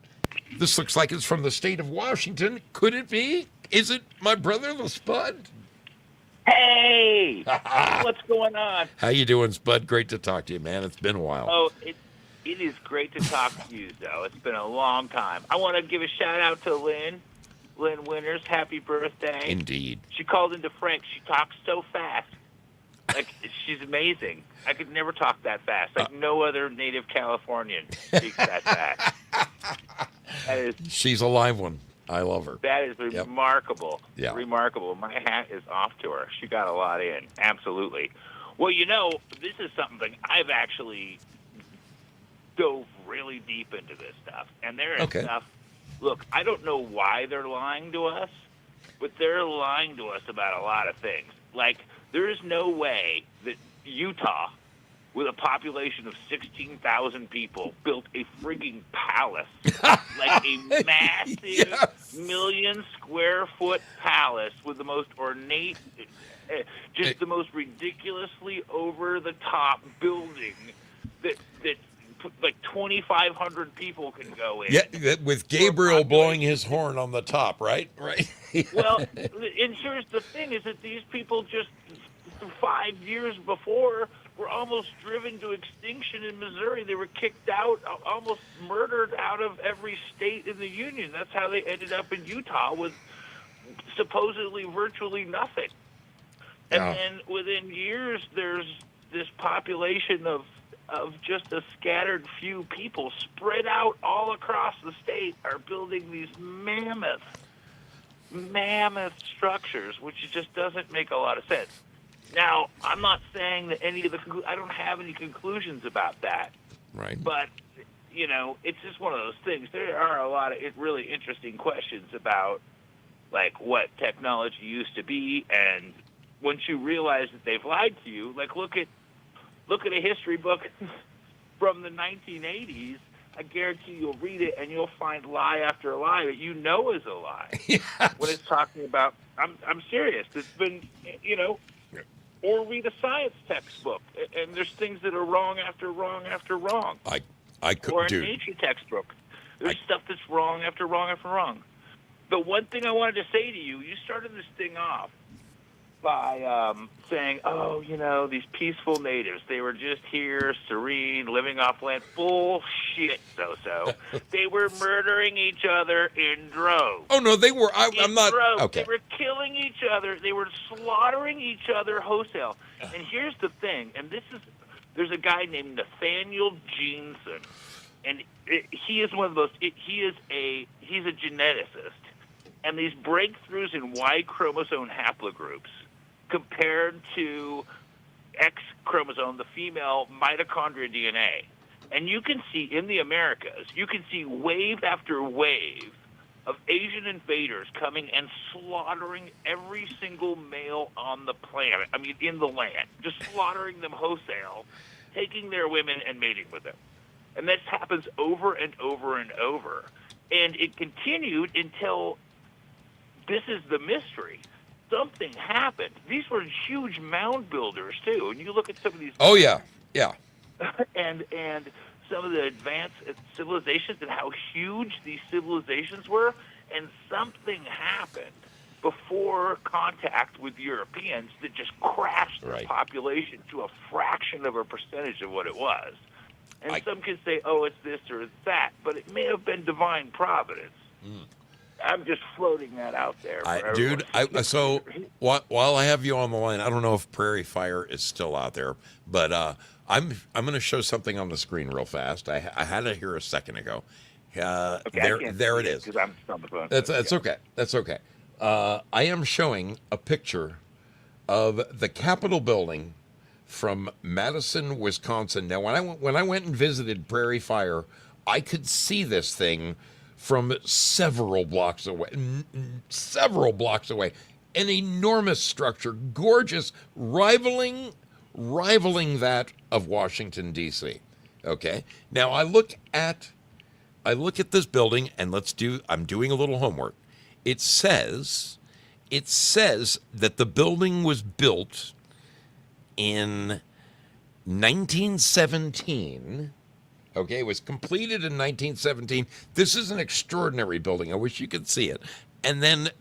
This looks like it's from the state of Washington. Could it be? Is it my brother, the Spud? Hey, what's going on? How you doing, Spud? Great to talk to you, man. It's been a while. Oh, it is great to talk to you, though. It's been a long time. I want to give a shout-out to Lynn Winters. Happy birthday. Indeed. She called into Frank. She talks so fast. Like, she's amazing. I could never talk that fast. Like, no other native Californian speaks that fast. She's a live one. I love her. That is remarkable. Yeah. Remarkable. My hat is off to her. She got a lot in. Absolutely. Well, this is something I've actually dove really deep into this stuff. And there is stuff. Look, I don't know why they're lying to us, but they're lying to us about a lot of things. Like, there is no way that Utah with a population of 16,000 people, built a frigging palace, like a massive Yes. million-square-foot palace with the most ornate, just the most ridiculously over-the-top building that like 2,500 people can go in. Yeah, with Gabriel blowing his horn on the top, right? Right. Well, and here's the thing: is that these people just 5 years before were almost driven to extinction in Missouri. They were kicked out, almost murdered out of every state in the union. That's how they ended up in Utah with supposedly virtually nothing. And Yeah. then within years, there's this population of just a scattered few people spread out all across the state are building these mammoth structures, which just doesn't make a lot of sense. Now, I'm not saying that I don't have any conclusions about that, Right. but, it's just one of those things. There are a lot of really interesting questions about, like, what technology used to be, and once you realize that they've lied to you, like, look at a history book from the 1980s. I guarantee you'll read it and you'll find lie after lie that you know is a lie. Yes. When it's talking about, I'm serious. It's been, or read a science textbook, and there's things that are wrong after wrong after wrong. I could, Or a dude. nature textbook. There's stuff that's wrong after wrong after wrong. The one thing I wanted to say to you, you started this thing off by saying, these peaceful natives, they were just here, serene, living off land. Bullshit, Zoso. They were murdering each other in droves. Oh no, they were. I'm In not. droves. Okay. They were killing each other. They were slaughtering each other wholesale. And here's the thing, and there's a guy named Nathaniel Jeanson, and he is one of those. He's a geneticist, and these breakthroughs in Y chromosome haplogroups compared to X chromosome, the female mitochondria DNA. And you can see in the Americas, you can see wave after wave of Asian invaders coming and slaughtering every single male on the planet. I mean, in the land, just slaughtering them wholesale, taking their women and mating with them. And this happens over and over and over. And it continued until, this is the mystery, something happened. These were huge mound builders too, and you look at some of these. Oh yeah. and some of the advanced civilizations and how huge these civilizations were, and something happened before contact with Europeans that just crashed the Right. population to a fraction of a percentage of what it was. And some can say, oh, it's this or it's that, but it may have been divine providence. I'm just floating that out there. Dude, so while I have you on the line, I don't know if Prairie Fire is still out there, but I'm going to show something on the screen real fast. I had it here a second ago. There it is. Because I'm just on the phone. That's okay. That's okay. I am showing a picture of the Capitol building from Madison, Wisconsin. Now, when I went and visited Prairie Fire, I could see this thing from several blocks away. An enormous structure, gorgeous, rivaling that of Washington, D.C. Okay? Now, I look at this building, and I'm doing a little homework. It says that the building was built in 1917. Okay, it was completed in 1917. This is an extraordinary building. I wish you could see it. And then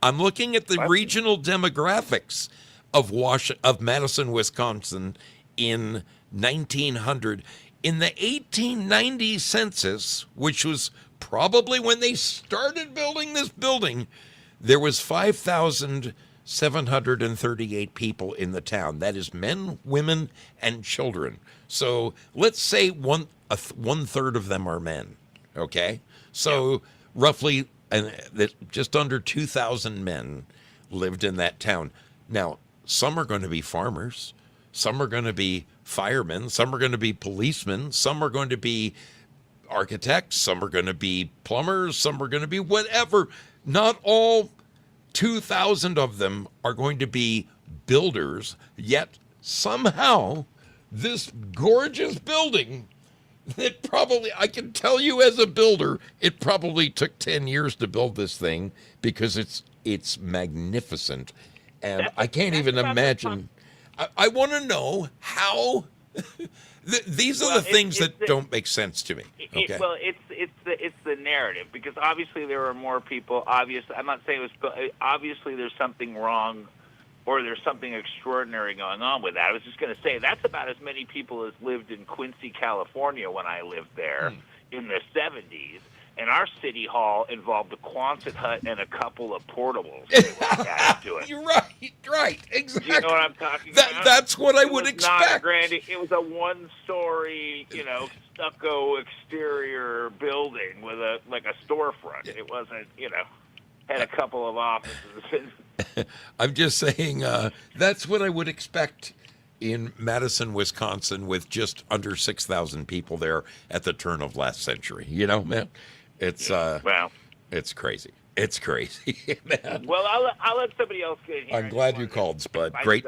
I'm looking at the regional demographics of Madison, Wisconsin in 1900. In the 1890 census, which was probably when they started building this building, there was 5,738 people in the town. That is men, women, and children. So let's say one third of them are men. Okay, so roughly, just under 2,000 men lived in that town. Now, some are going to be farmers, some are going to be firemen, some are going to be policemen, some are going to be architects, some are going to be plumbers, some are going to be whatever. Not all 2,000 of them are going to be builders, yet somehow this gorgeous building that probably, I can tell you as a builder, it probably took 10 years to build this thing because it's magnificent. And I can't even imagine. I want to know how. These are the things that don't make sense to me. Okay. It's the narrative, because obviously there are more people. Obviously, I'm not saying it was. Obviously, there's something wrong, or there's something extraordinary going on with that. I was just going to say that's about as many people as lived in Quincy, California when I lived there in the 70s. And our city hall involved a Quonset hut and a couple of portables. To it. You're right, exactly. Do you know what I'm talking about? That's what I would expect. It was a one-story, stucco exterior building with a storefront. It wasn't, had a couple of offices. I'm just saying that's what I would expect in Madison, Wisconsin, with just under 6,000 people there at the turn of last century. Man. It's it's crazy. It's crazy, man. Well, I'll let somebody else get in here. I'm glad you called, Spud. Great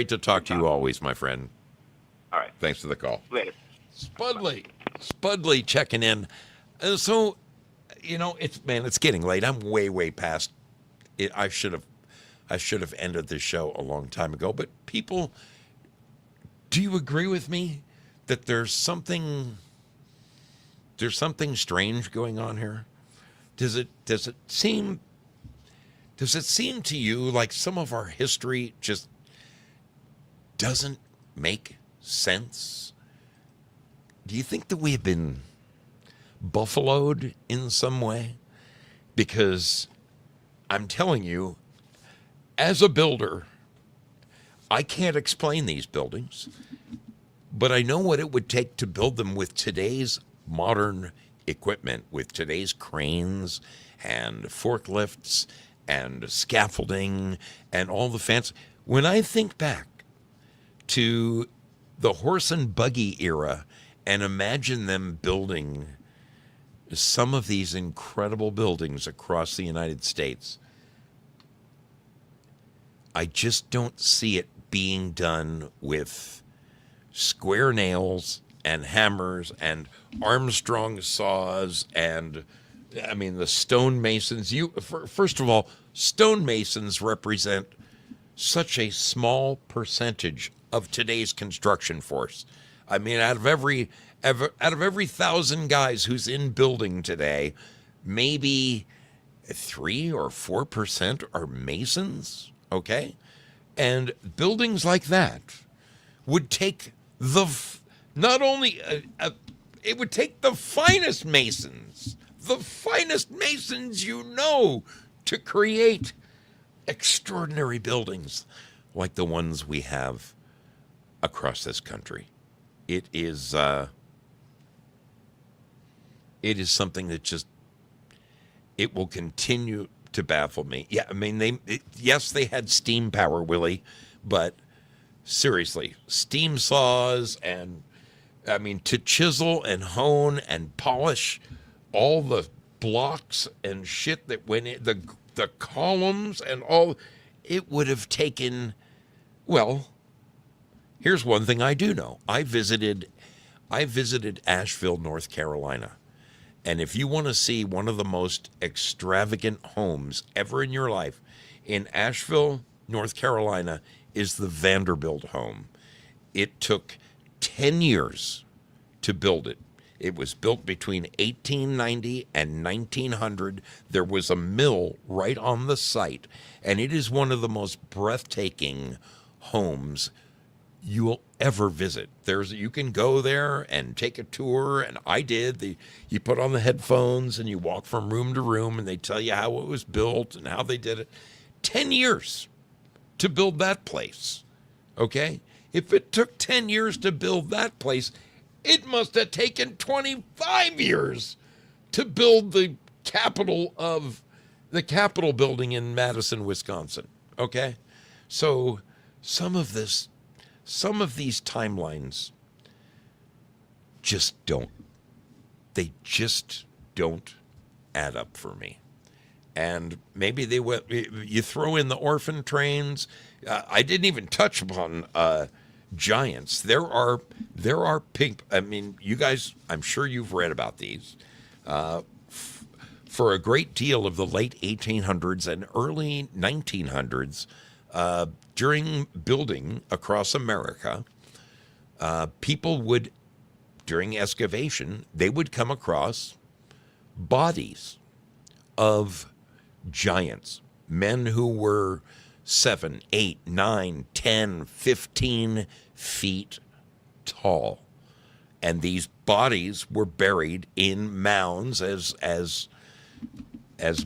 to talk to you always, my friend. All right. Thanks for the call. Later. Spudley checking in. So, it's getting late. I'm way past it. I should have ended this show a long time ago. But people, do you agree with me that there's something strange going on here? Does it seem to you like some of our history just doesn't make sense? Do you think that we have been buffaloed in some way? Because I'm telling you, as a builder, I can't explain these buildings, but I know what it would take to build them with today's modern equipment, with today's cranes and forklifts and scaffolding and all the fancy. When I think back to the horse and buggy era and imagine them building some of these incredible buildings across the United States, I just don't see it being done with square nails and hammers and Armstrong saws and, the stonemasons. First of all, stonemasons represent such a small percentage of today's construction force. Out of every 1,000 guys who's in building today, maybe 3 or 4% are masons. Okay, and buildings like that would take it would take the finest masons, to create extraordinary buildings like the ones we have across this country. It is something that just, it will continue to baffle me. Yeah, yes, they had steam power, Willie, but seriously, steam saws and, to chisel and hone and polish all the blocks and shit that went in, the columns and all, it would have taken, well, here's one thing I do know. I visited Asheville, North Carolina. And if you want to see one of the most extravagant homes ever in your life, in Asheville, North Carolina, is the Vanderbilt home. It took 10 years to build it. It was built between 1890 and 1900. There was a mill right on the site, and it is one of the most breathtaking homes you'll ever visit. You can go there and take a tour, and I did. You put on the headphones and you walk from room to room, and they tell you how it was built and how they did it. 10 years to build that place, okay? If it took 10 years to build that place, it must have taken 25 years to build the Capitol building in Madison, Wisconsin, okay? So some of these timelines just don't add up for me. And maybe you throw in the orphan trains. I didn't even touch upon giants. There are pink. I mean, you guys, I'm sure you've read about these. For a great deal of the late 1800s and early 1900s, during building across America, people would, during excavation, they would come across bodies of giants, men who were 7, 8, 9, 10, 15 feet tall. And these bodies were buried in mounds, as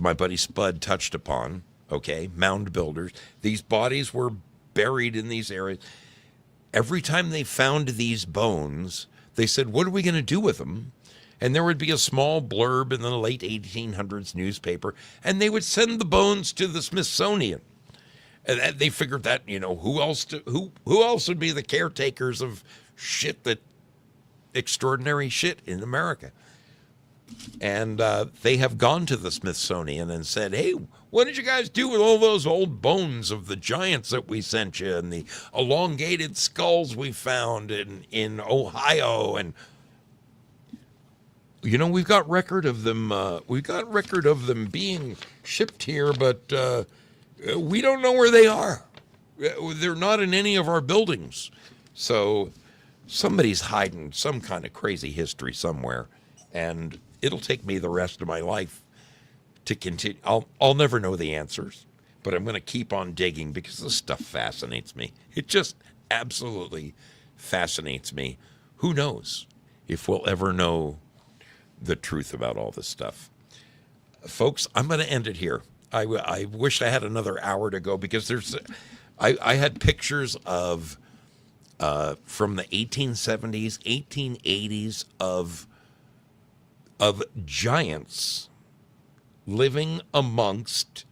my buddy Spud touched upon, okay, mound builders. These bodies were buried in these areas. Every time they found these bones, they said, what are we going to do with them? And there would be a small blurb in the late 1800s newspaper, and they would send the bones to the Smithsonian. And they figured that, who else would be the caretakers of extraordinary shit in America? And they have gone to the Smithsonian and said, hey, what did you guys do with all those old bones of the giants that we sent you and the elongated skulls we found in Ohio? And, we've got record of them. We've got record of them being shipped here, but we don't know where they are. They're not in any of our buildings. So somebody's hiding some kind of crazy history somewhere. And it'll take me the rest of my life to continue. I'll never know the answers, but I'm going to keep on digging because this stuff fascinates me. It just absolutely fascinates me. Who knows if we'll ever know the truth about all this stuff. Folks, I'm going to end it here. I wish I had another hour to go because I had pictures of from the 1870s, 1880s of giants living amongst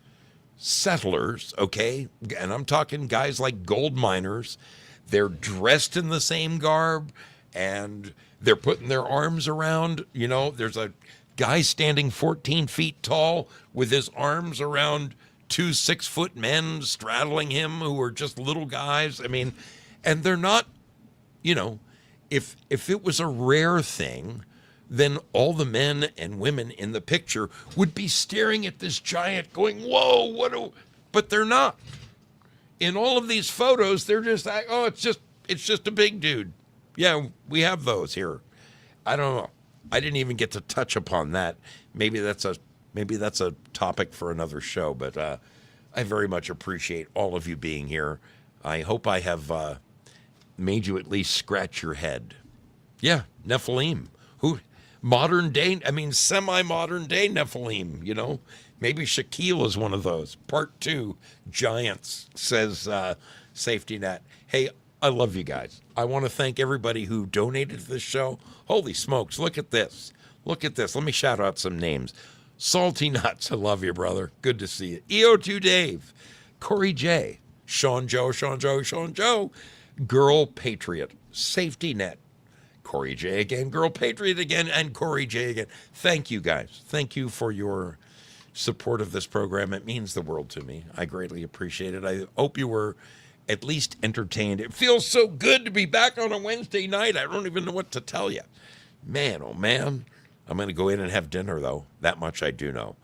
settlers, okay? And I'm talking guys like gold miners. They're dressed in the same garb, and they're putting their arms around, there's a guy standing 14 feet tall with his arms around 2 6-foot men straddling him who are just little guys. I mean, and they're not, if it was a rare thing, then all the men and women in the picture would be staring at this giant going, whoa, but they're not. In all of these photos, they're just like, oh, it's just a big dude. Yeah, we have those here. I don't know. I didn't even get to touch upon that. Maybe that's a topic for another show, but I very much appreciate all of you being here. I hope I have made you at least scratch your head. Yeah, Nephilim. Semi-modern day Nephilim, Maybe Shaquille is one of those. Part 2, Giants, says Safety Net. Hey, I love you guys. I want to thank everybody who donated to this show. Holy smokes, look at this. Look at this. Let me shout out some names. Salty Nuts, I love you, brother. Good to see you. EO2 Dave, Corey J, Sean Joe, Girl Patriot, Safety Net, Corey J again, Girl Patriot again, and Corey J again. Thank you, guys. Thank you for your support of this program. It means the world to me. I greatly appreciate it. I hope you were at least entertained. It feels so good to be back on a Wednesday night. I don't even know what to tell you. Man, oh man. I'm going to go in and have dinner, though. That much I do know.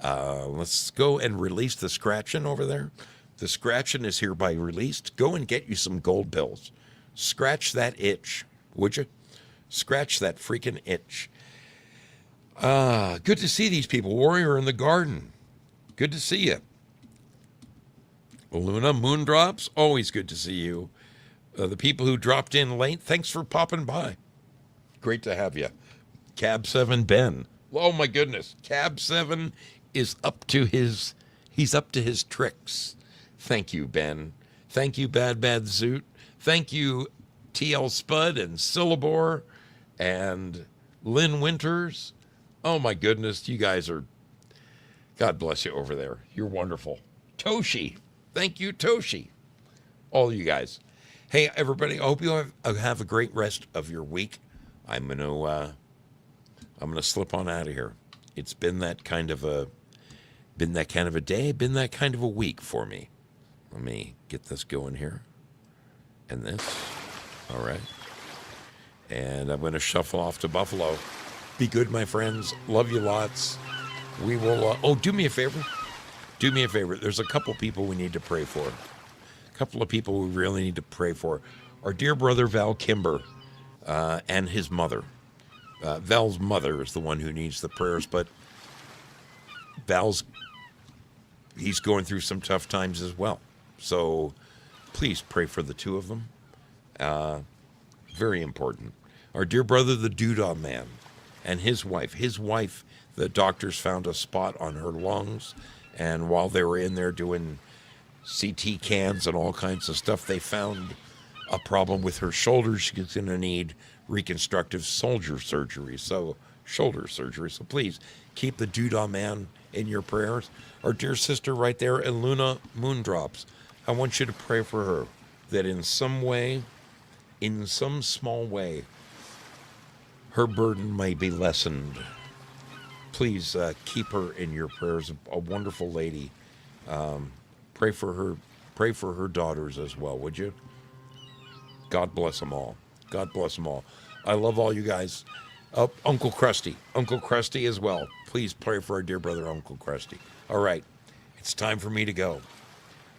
Let's go and release the scratching over there. The scratching is hereby released. Go and get you some gold bills. Scratch that itch, would you? Scratch that freaking itch. Good to see these people. Warrior in the Garden. Good to see you. Luna Moondrops, always good to see you. The people who dropped in late, thanks for popping by. Great to have you. Cab 7 Ben. Oh my goodness. Cab 7 is up to his tricks. Thank you, Ben. Thank you, Bad Zoot. Thank you, TL Spud and Syllabore and Lynn Winters. Oh my goodness, you guys are, God bless you over there. You're wonderful. Toshi. Thank you, Toshi. All you guys. Hey, everybody, I hope you have a great rest of your week. I'm gonna slip on out of here. It's been that kind of a day, been that kind of a week for me. Let me get this going here. And this. All right. And I'm going to shuffle off to Buffalo. Be good, my friends. Love you lots. We will. Do me a favor. Do me a favor. There's a couple people we need to pray for. A couple of people we really need to pray for. Our dear brother Val Kimber and his mother. Val's mother is the one who needs the prayers, but he's going through some tough times as well. So please pray for the two of them. Very important. Our dear brother, the Doodah Man, and his wife. His wife, the doctors found a spot on her lungs, and while they were in there doing CT cans and all kinds of stuff, they found a problem with her shoulder. She's going to need reconstructive shoulder surgery. So please keep the Doodah Man in your prayers. Our dear sister right there, Eluna Moondrops. I want you to pray for her, that in some way, in some small way, her burden may be lessened. Please keep her in your prayers. A wonderful lady. Pray for her. Pray for her daughters as well, would you? God bless them all. God bless them all. I love all you guys. Uncle Krusty as well. Please pray for our dear brother, Uncle Krusty. All right, it's time for me to go.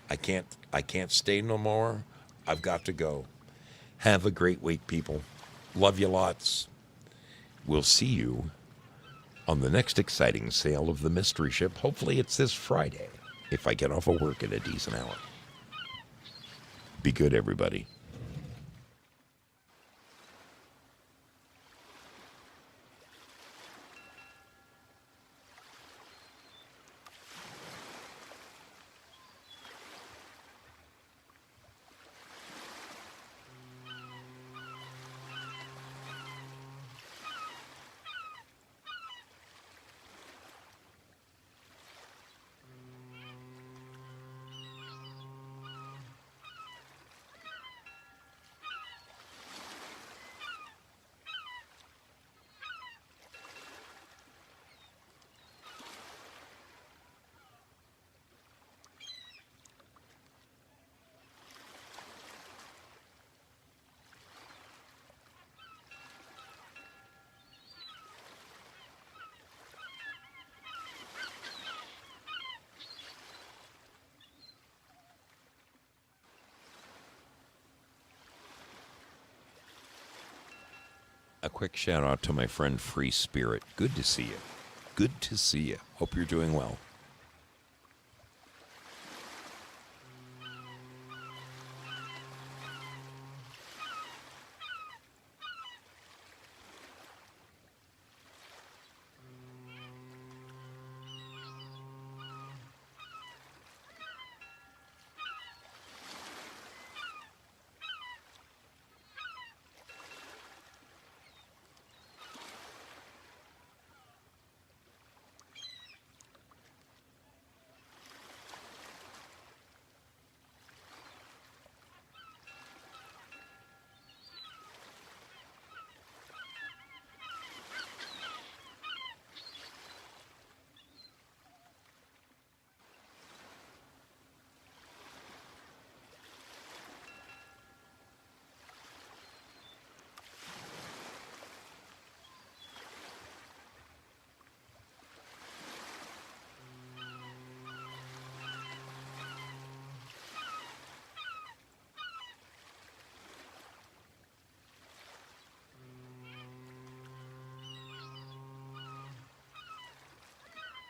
I can't stay no more. I've got to go. Have a great week, people. Love you lots. We'll see you on the next exciting sale of the mystery ship. Hopefully it's this Friday, if I get off of work at a decent hour. Be good, everybody. A quick shout out to my friend Free Spirit. Good to see you. Good to see you. Hope you're doing well.